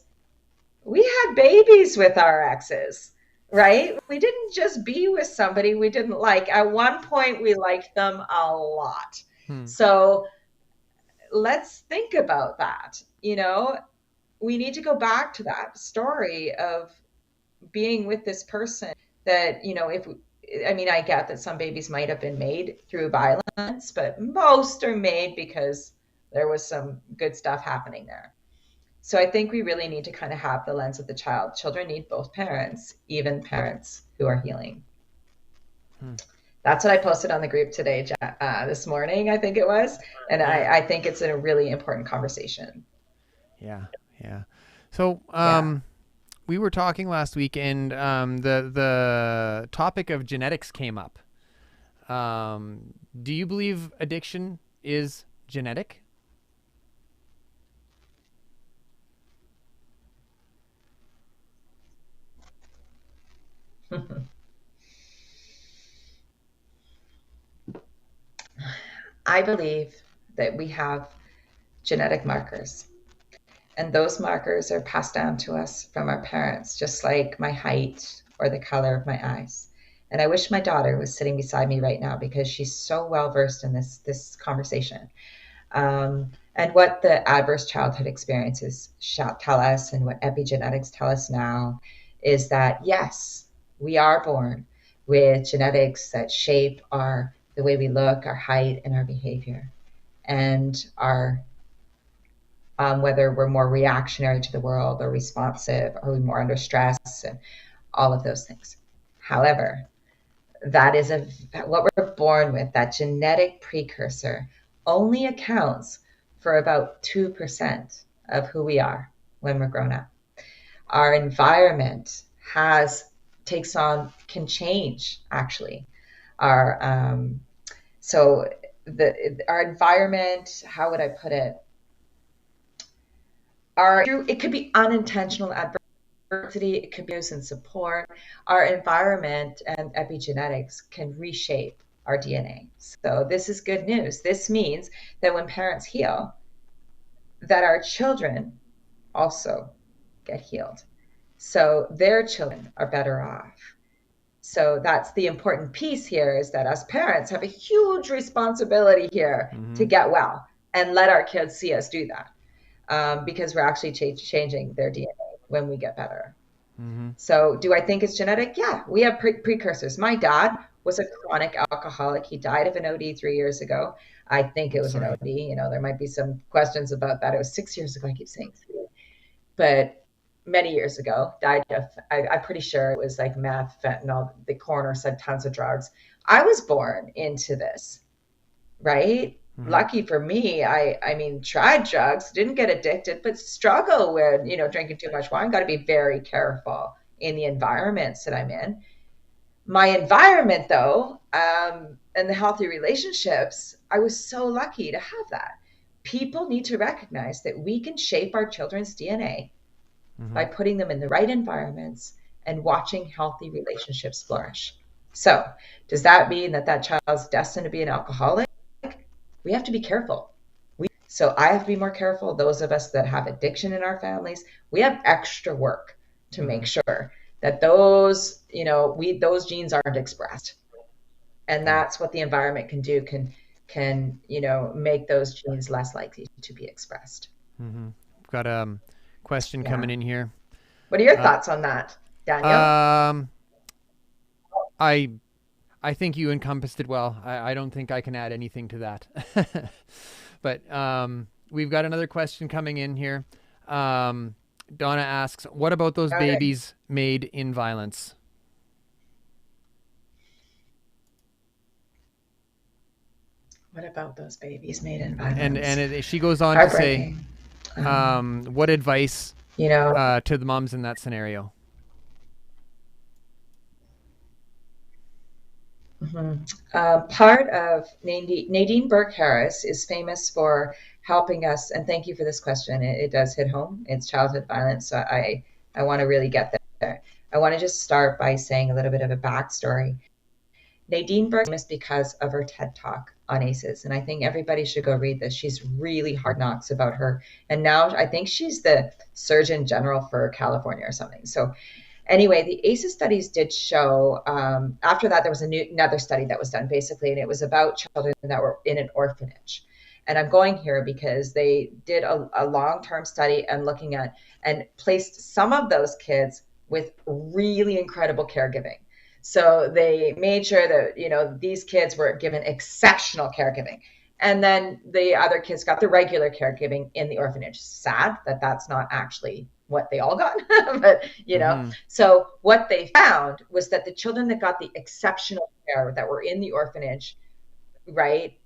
Speaker 2: we had babies with our exes, right? We didn't just be with somebody we didn't like. At one point, we liked them a lot. So let's think about that. We need to go back to that story of being with this person that, I get that some babies might have been made through violence, but most are made because there was some good stuff happening there. So I think we really need to kind of have the lens of the child. Children need both parents, even parents who are healing. That's what I posted on the group today, this morning, I think it was. And I think it's a really important conversation.
Speaker 1: Yeah. So we were talking last week, and the topic of genetics came up. Do you believe addiction is genetic?
Speaker 2: I believe that we have genetic markers, and those markers are passed down to us from our parents, just like my height or the color of my eyes. And I wish my daughter was sitting beside me right now because she's so well versed in this conversation. And what the adverse childhood experiences tell us and what epigenetics tell us now is that, yes, we are born with genetics that shape the way we look, our height, and our behavior, and our whether we're more reactionary to the world or responsive, or we're more under stress, and all of those things. However, that is what we're born with, that genetic precursor, only accounts for about 2% of who we are when we're grown up. Our environment can change, actually. Our environment, how would I put it? It could be unintentional adversity, it could be abuse and support. Our environment and epigenetics can reshape our DNA. So this is good news. This means that when parents heal, that our children also get healed. So their children are better off. So that's the important piece here, is that us parents have a huge responsibility here to get well and let our kids see us do that, because we're actually changing their DNA when we get better. So do I think it's genetic? Yeah, we have precursors. My dad was a chronic alcoholic. He died of an OD 3 years ago. I think it was an OD. There might be some questions about that. It was 6 years ago. I keep saying 3. But many years ago, died of, I'm pretty sure it was like meth, fentanyl. The coroner said tons of drugs. I was born into this, right? Lucky for me, I mean, tried drugs, didn't get addicted, but struggle with, drinking too much wine. Got to be very careful in the environments that I'm in. My environment, though, and the healthy relationships, I was so lucky to have that. People need to recognize that we can shape our children's DNA by putting them in the right environments and watching healthy relationships flourish. So does that mean that child's destined to be an alcoholic? We have to be careful. So I have to be more careful. Those of us that have addiction in our families, we have extra work to make sure that those genes aren't expressed. And that's what the environment can do, can make those genes less likely to be expressed.
Speaker 1: We've got a question coming in here.
Speaker 2: What are your thoughts on that, Danielle?
Speaker 1: I think you encompassed it well. I don't think I can add anything to that. But we've got another question coming in here. Donna asks, what about those babies made in violence?
Speaker 2: What about those babies made in violence?
Speaker 1: And she goes on to say, what advice
Speaker 2: you know.
Speaker 1: to the moms in that scenario?
Speaker 2: Part of Nadine Burke Harris is famous for helping us, and thank you for this question. It does hit home. It's childhood violence, so I want to really get there. I want to just start by saying a little bit of a backstory. Nadine Burke is famous because of her TED Talk on Asus, and I think everybody should go read this. She's really hard knocks about her, and now I think she's the Surgeon General for California or something. So anyway, the Asus studies did show, after that, there was another study that was done basically, and it was about children that were in an orphanage. And I'm going here because they did a long-term study and looking at and placed some of those kids with really incredible caregiving. So they made sure that, these kids were given exceptional caregiving. And then the other kids got the regular caregiving in the orphanage. Sad that that's not actually what they all got, but so what they found was that the children that got the exceptional care that were in the orphanage, right,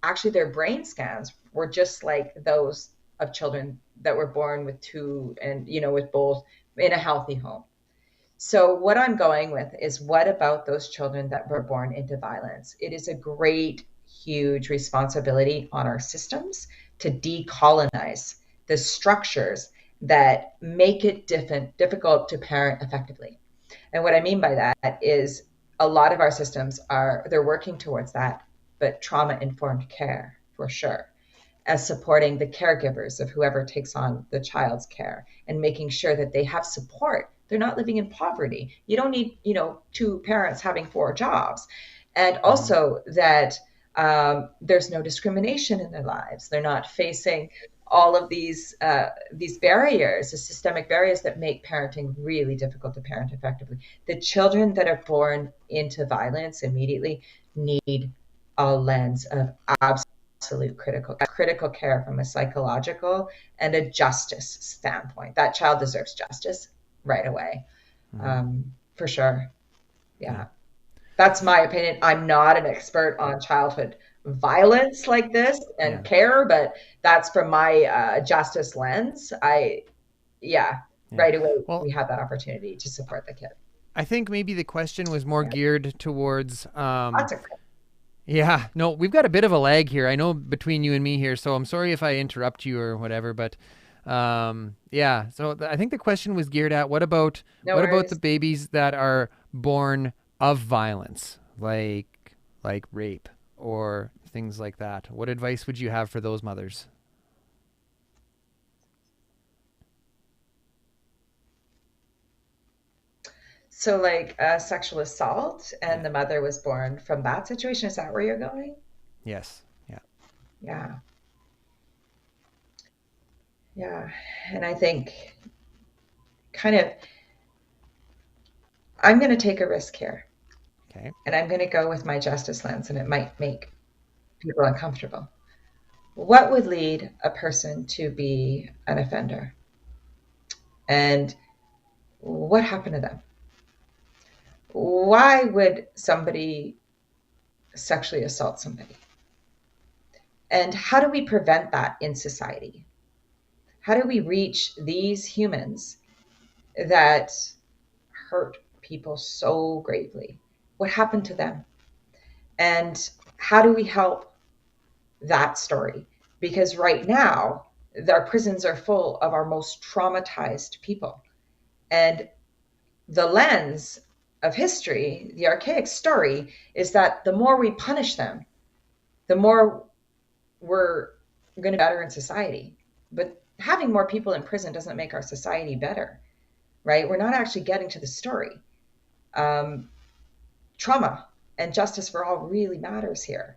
Speaker 2: actually their brain scans were just like those of children that were born with two and, with both in a healthy home. So what I'm going with is, what about those children that were born into violence? It is a great, huge responsibility on our systems to decolonize the structures that make it difficult to parent effectively. And what I mean by that is a lot of our systems they're working towards that, but trauma-informed care for sure, as supporting the caregivers of whoever takes on the child's care and making sure that they have support. They're not living in poverty. You don't need, two parents having 4 jobs. And also that there's no discrimination in their lives. They're not facing all of these barriers, the systemic barriers that make parenting really difficult to parent effectively. The children that are born into violence immediately need a lens of absolute critical care from a psychological and a justice standpoint. That child deserves justice right away, for sure. Yeah. That's my opinion. I'm not an expert on childhood violence like this and care, but that's from my justice lens. Right away, we have that opportunity to support the kid.
Speaker 1: I think maybe the question was more geared towards
Speaker 2: That's okay.
Speaker 1: Yeah, no, we've got a bit of a lag here. I know between you and me here, so I'm sorry if I interrupt you or whatever, but so I think the question was geared at what about the babies that are born of violence, like rape or things like that? What advice would you have for those mothers?
Speaker 2: So like sexual assault and the mother was born from that situation. Is that where you're going?
Speaker 1: Yes.
Speaker 2: Yeah. And I think I'm going to take a risk here.
Speaker 1: Okay.
Speaker 2: And I'm going to go with my justice lens, and it might make people uncomfortable. What would lead a person to be an offender? And what happened to them? Why would somebody sexually assault somebody? And how do we prevent that in society? How do we reach these humans that hurt people so gravely? What happened to them? And how do we help that story? Because right now, our prisons are full of our most traumatized people. And the lens of history, the archaic story, is that the more we punish them, the more we're going to be better in society. But having more people in prison doesn't make our society better, right? We're not actually getting to the story. Trauma and justice for all really matters here.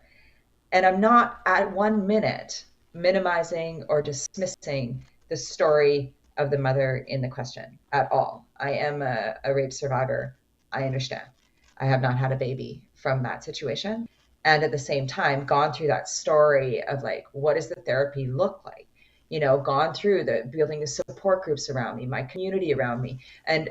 Speaker 2: And I'm not at 1 minute minimizing or dismissing the story of the mother in the question at all. I am a rape survivor. I understand. I have not had a baby from that situation. And at the same time, gone through that story of like, what does the therapy look like? Gone through building the support groups around me, my community around me, and,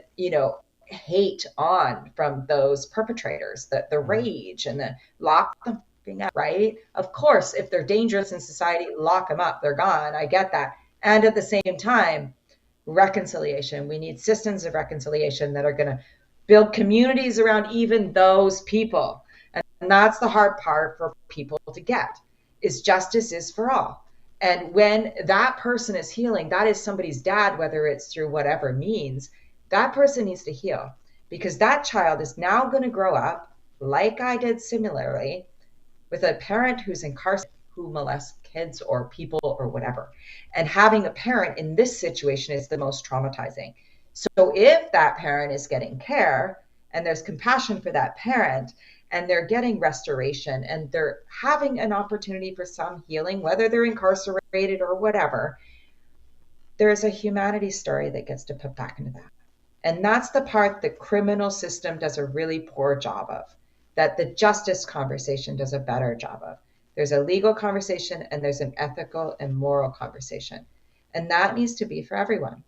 Speaker 2: hate on from those perpetrators, the rage and the lock them up, right? Of course, if they're dangerous in society, lock them up, they're gone. I get that. And at the same time, reconciliation. We need systems of reconciliation that are going to build communities around even those people. And that's the hard part for people to get, is justice is for all. And when that person is healing, that is somebody's dad, whether it's through whatever means, that person needs to heal, because that child is now going to grow up, like I did similarly, with a parent who's incarcerated, who molests kids or people or whatever. And having a parent in this situation is the most traumatizing. So if that parent is getting care and there's compassion for that parent, and they're getting restoration, and they're having an opportunity for some healing, whether they're incarcerated or whatever, there's a humanity story that gets to put back into that. And that's the part the criminal system does a really poor job of, that the justice conversation does a better job of. There's a legal conversation and there's an ethical and moral conversation. And that needs to be for everyone.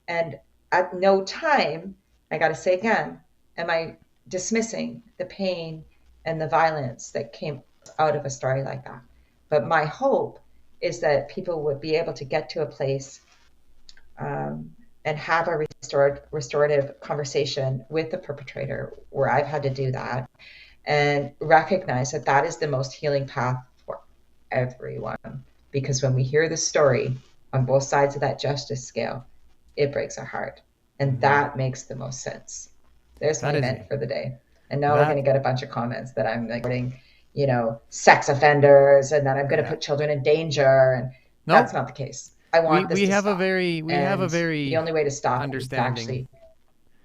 Speaker 2: And at no time, I got to say again, am I dismissing the pain and the violence that came out of a story like that. But my hope is that people would be able to get to a place and have a restorative conversation with the perpetrator, where I've had to do that, and recognize that that is the most healing path for everyone. Because when we hear the story on both sides of that justice scale, it breaks our heart. And that makes the most sense. There's my mint for the day. And now we're going to get a bunch of comments that I'm like, sex offenders, and that I'm going to put children in danger. And that's not the case. I want this to stop.
Speaker 3: We have a very
Speaker 2: the only way to stop
Speaker 3: understanding
Speaker 2: is to actually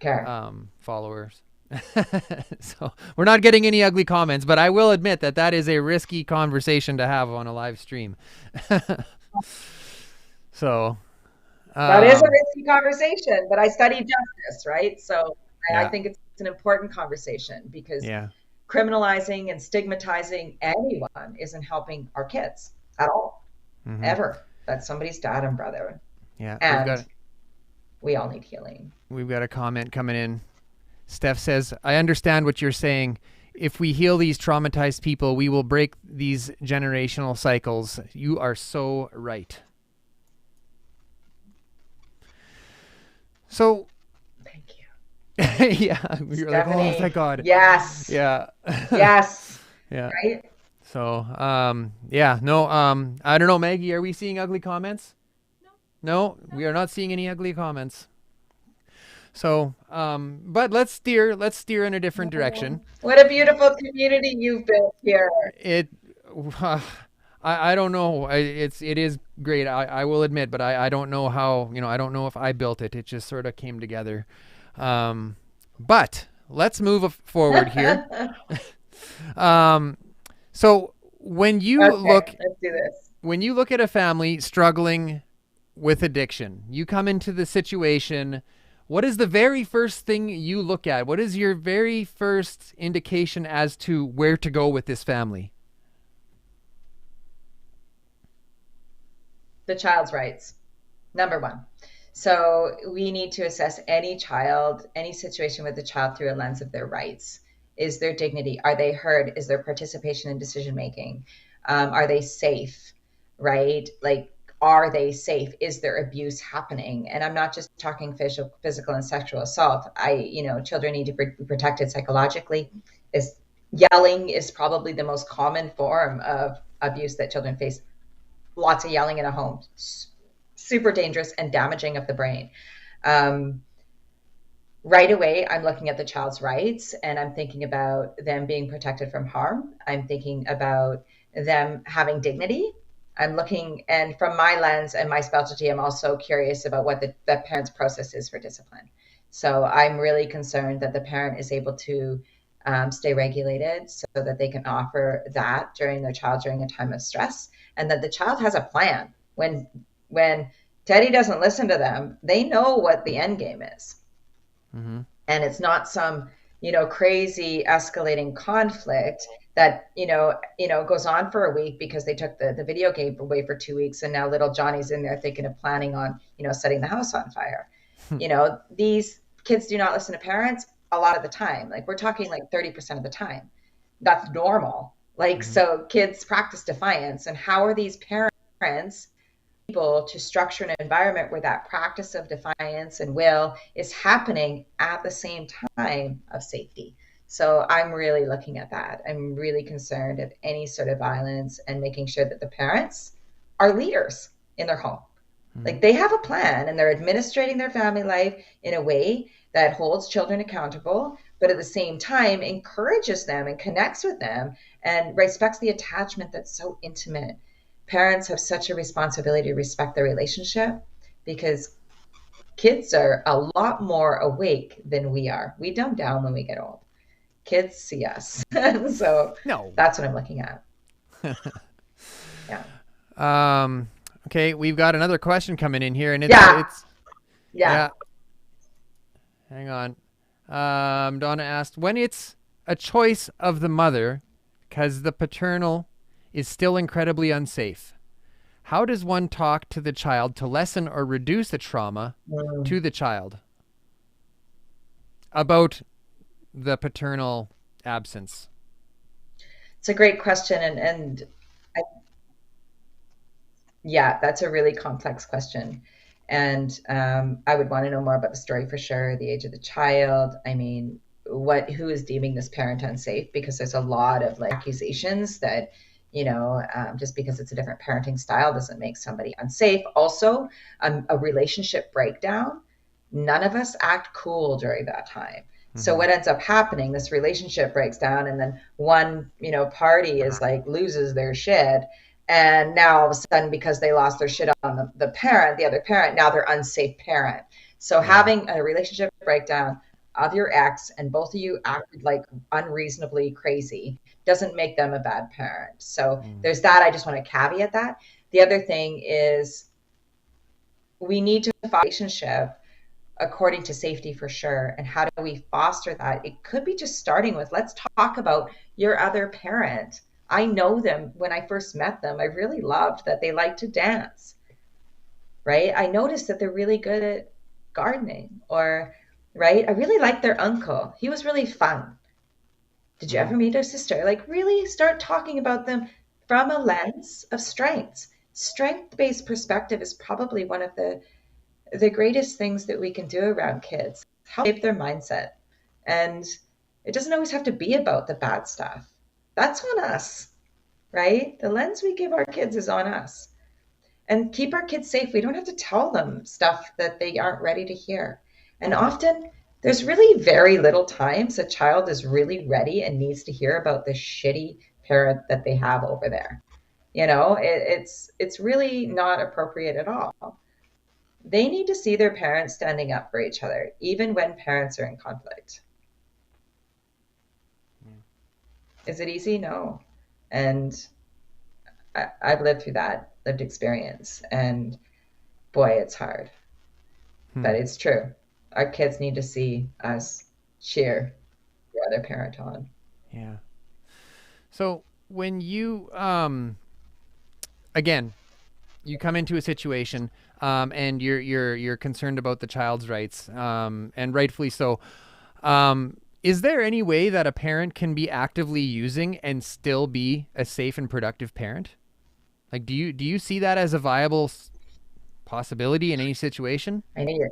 Speaker 2: care.
Speaker 3: Followers. So we're not getting any ugly comments, but I will admit that that is a risky conversation to have on a live stream. So
Speaker 2: that is a risky conversation, but I studied justice, right? So I think it's an important conversation, because criminalizing and stigmatizing anyone isn't helping our kids at all, ever. That's somebody's dad and brother.
Speaker 3: Yeah.
Speaker 2: And we all need healing.
Speaker 3: We've got a comment coming in. Steph says, I understand what you're saying. If we heal these traumatized people, we will break these generational cycles. You are so right. So,
Speaker 2: thank you.
Speaker 3: Yeah, you're like, oh, thank God.
Speaker 2: Yes.
Speaker 3: Yeah.
Speaker 2: Yes.
Speaker 3: Yeah.
Speaker 2: Right.
Speaker 3: So, I don't know, Maggie, are we seeing ugly comments? No, we are not seeing any ugly comments. So, but let's steer in a different direction.
Speaker 2: What a beautiful community you've built here.
Speaker 3: I don't know. It is great. I will admit, but I don't know how, I don't know if I built it. It just sort of came together. But let's move forward here. So when you
Speaker 2: let's do this.
Speaker 3: When you look at a family struggling with addiction, you come into the situation. What is the very first thing you look at? What is your very first indication as to where to go with this family?
Speaker 2: The child's rights, number one. So we need to assess any child, any situation with the child through a lens of their rights. Is their dignity? Are they heard? Is there participation in decision making? Are they safe? Right? Like, are they safe? Is there abuse happening? And I'm not just talking physical and sexual assault. Children need to be protected psychologically. Yelling is probably the most common form of abuse that children face. Lots of yelling in a home, super dangerous and damaging of the brain. Right away, I'm looking at the child's rights, and I'm thinking about them being protected from harm. I'm thinking about them having dignity. I'm looking, and from my lens and my specialty, I'm also curious about what the parent's process is for discipline. So I'm really concerned that the parent is able to stay regulated so that they can offer that during a time of stress, and that the child has a plan. When Teddy doesn't listen to them, they know what the end game is. Mm-hmm. And it's not some, crazy escalating conflict that, goes on for a week because they took the video game away for 2 weeks. And now little Johnny's in there thinking of planning on, setting the house on fire. These kids do not listen to parents a lot of the time. Like, we're talking like 30% of the time. That's normal. Like, so kids practice defiance. And how are these parents able to structure an environment where that practice of defiance and will is happening at the same time of safety. So I'm really looking at that. I'm really concerned at any sort of violence and making sure that the parents are leaders in their home. Like they have a plan and they're administrating their family life in a way that holds children accountable, but at the same time encourages them and connects with them and respects the attachment that's so intimate. Parents have such a responsibility to respect their relationship because kids are a lot more awake than we are. We dumb down when we get old. Kids see us. So
Speaker 3: No.
Speaker 2: that's what I'm looking at.
Speaker 3: Yeah. Okay, we've got another question coming in here, and
Speaker 2: Yeah.
Speaker 3: Hang on. Donna asked, when it's a choice of the mother because the paternal is still incredibly unsafe, how does one talk to the child to lessen or reduce the trauma to the child about the paternal absence?
Speaker 2: It's a great question. And yeah, that's a really complex question. And I would want to know more about the story for sure, the age of the child. I mean, who is deeming this parent unsafe? Because there's a lot of like accusations that, just because it's a different parenting style doesn't make somebody unsafe. Also, a relationship breakdown. None of us act cool during that time. So what ends up happening, this relationship breaks down and then one, party is like loses their shit. And now all of a sudden, because they lost their shit on the parent, the other parent, now they're unsafe parent. So having a relationship breakdown of your ex and both of you acted like unreasonably crazy doesn't make them a bad parent. So there's that. I just want to caveat that. The other thing is we need to find a relationship according to safety for sure. And how do we foster that? It could be just starting with, let's talk about your other parent. I know them. When I first met them, I really loved that they like to dance, right? I noticed that they're really good at gardening, or, right? I really liked their uncle. He was really fun. Did you ever meet their sister? Like really start talking about them from a lens of strengths. Strength-based perspective is probably one of the greatest things that we can do around kids. Help shape their mindset. And it doesn't always have to be about the bad stuff. That's on us, right? The lens we give our kids is on us. And keep our kids safe. We don't have to tell them stuff that they aren't ready to hear. And often there's really very little times a child is really ready and needs to hear about the shitty parent that they have over there. It's really not appropriate at all. They need to see their parents standing up for each other, even when parents are in conflict. Is it easy? No. And I've lived through that lived experience. And boy, it's hard. But it's true. Our kids need to see us cheer the other parent on.
Speaker 3: Yeah. So when you, again, you come into a situation and you're concerned about the child's rights, and rightfully so. Is there any way that a parent can be actively using and still be a safe and productive parent? Like, do you see that as a viable possibility in any situation?
Speaker 2: I know you're.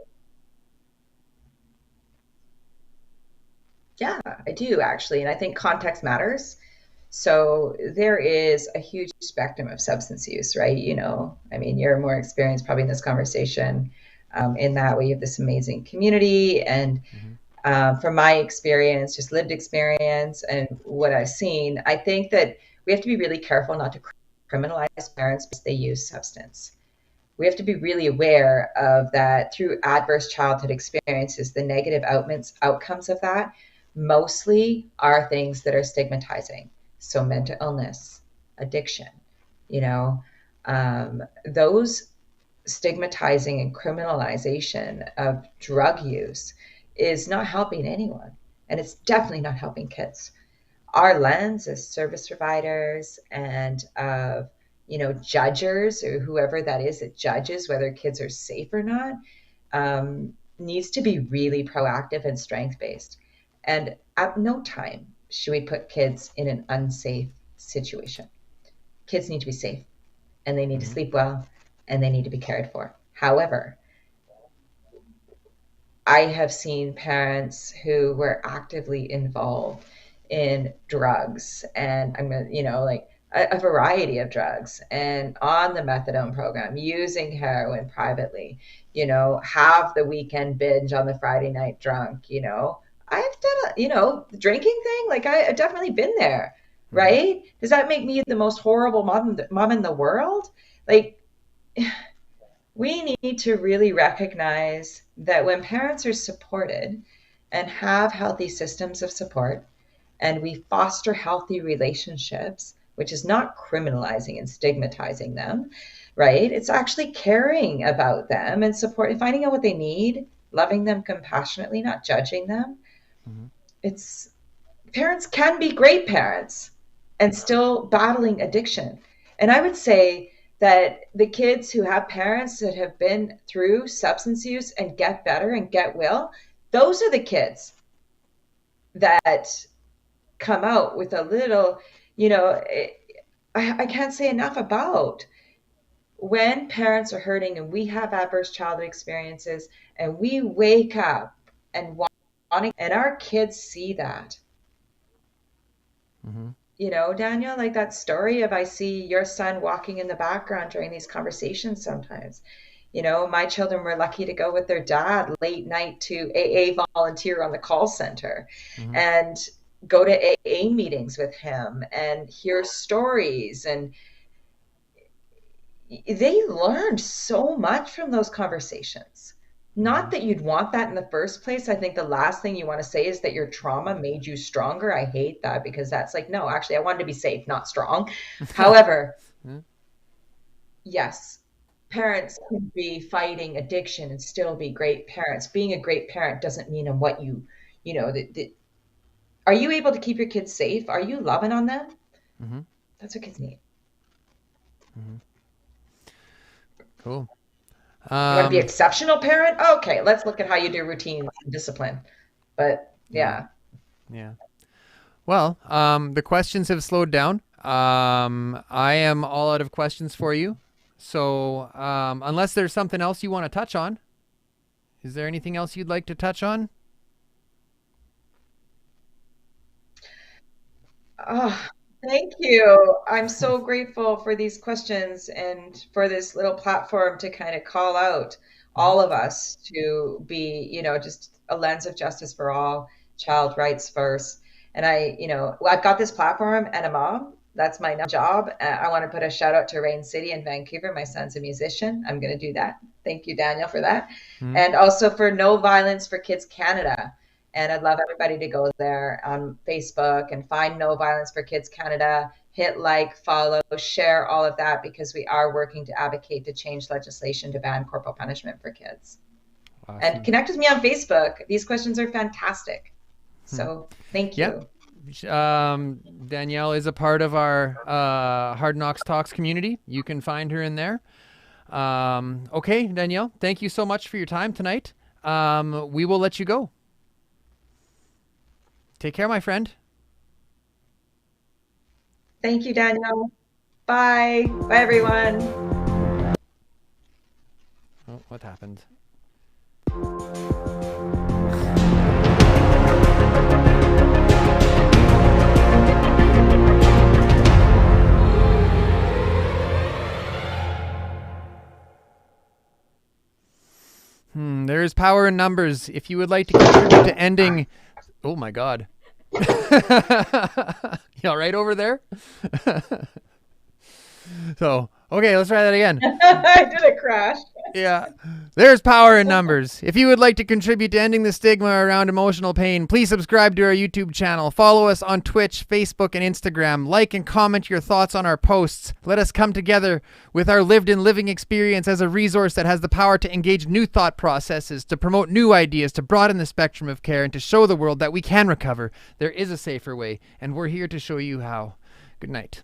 Speaker 2: Yeah, I do actually. And I think context matters. So there is a huge spectrum of substance use, right? I mean, you're more experienced probably in this conversation, in that we have this amazing community. And from my experience, just lived experience and what I've seen, I think that we have to be really careful not to criminalize parents because they use substance. We have to be really aware of that through adverse childhood experiences, the negative outcomes of that mostly are things that are stigmatizing. So mental illness, addiction, those stigmatizing and criminalization of drug use is not helping anyone. And it's definitely not helping kids. Our lens as service providers and of, judges or whoever that is that judges whether kids are safe or not, needs to be really proactive and strength-based. And at no time should we put kids in an unsafe situation. Kids need to be safe and they need to sleep well and they need to be cared for. However, I have seen parents who were actively involved in drugs, and I'm going to, like a variety of drugs, and on the methadone program, using heroin privately, have the weekend binge on the Friday night drunk, I've done the drinking thing. Like I've definitely been there, right? Does that make me the most horrible mom in the world? Like, we need to really recognize that when parents are supported and have healthy systems of support, and we foster healthy relationships, which is not criminalizing and stigmatizing them, right? It's actually caring about them and supporting, finding out what they need, loving them compassionately, not judging them. It's parents can be great parents and still battling addiction. And I would say that the kids who have parents that have been through substance use and get better and get well, those are the kids that come out with a little, I can't say enough about when parents are hurting and we have adverse childhood experiences and we wake up and wanting, and our kids see that. Danielle, like that story of I see your son walking in the background during these conversations sometimes. My children were lucky to go with their dad late night to AA volunteer on the call center and go to AA meetings with him and hear stories. And they learned so much from those conversations. Not that you'd want that in the first place. I think the last thing you want to say is that your trauma made you stronger. I hate that, because that's like, no, actually, I wanted to be safe, not strong. However, yes, parents can be fighting addiction and still be great parents. Being a great parent doesn't mean on what are you able to keep your kids safe? Are you loving on them? That's what kids need.
Speaker 3: Cool.
Speaker 2: You want to be exceptional parent? Okay, let's look at how you do routines and discipline. But yeah.
Speaker 3: Well, the questions have slowed down. I am all out of questions for you. So unless there's something else you want to touch on, is there anything else you'd like to touch on?
Speaker 2: Oh, thank you. I'm so grateful for these questions and for this little platform to kind of call out all of us to be, just a lens of justice for all, child rights first. And I've got this platform and a mom. That's my job. I want to put a shout out to Rain City in Vancouver. My son's a musician. I'm going to do that. Thank you, Danielle, for that. And also for No Violence for Kids Canada. And I'd love everybody to go there on Facebook and find No Violence for Kids Canada, hit like, follow, share all of that, because we are working to advocate to change legislation to ban corporal punishment for kids. Awesome. And connect with me on Facebook. These questions are fantastic. So thank you.
Speaker 3: Danielle is a part of our Hard Knox Talks community. You can find her in there. Okay, Danielle, thank you so much for your time tonight. We will let you go. Take care, my friend.
Speaker 2: Thank you, Danielle. Bye. Bye, everyone.
Speaker 3: Oh, what happened? There is power in numbers. If you would like to contribute to ending... Oh, my God. You all right over there? So, okay, let's try that again.
Speaker 2: I did a crash.
Speaker 3: Yeah. There's power in numbers. If you would like to contribute to ending the stigma around emotional pain, please subscribe to our YouTube channel. Follow us on Twitch, Facebook, and Instagram. Like and comment your thoughts on our posts. Let us come together with our lived and living experience as a resource that has the power to engage new thought processes, to promote new ideas, to broaden the spectrum of care, and to show the world that we can recover. There is a safer way, and we're here to show you how. Good night.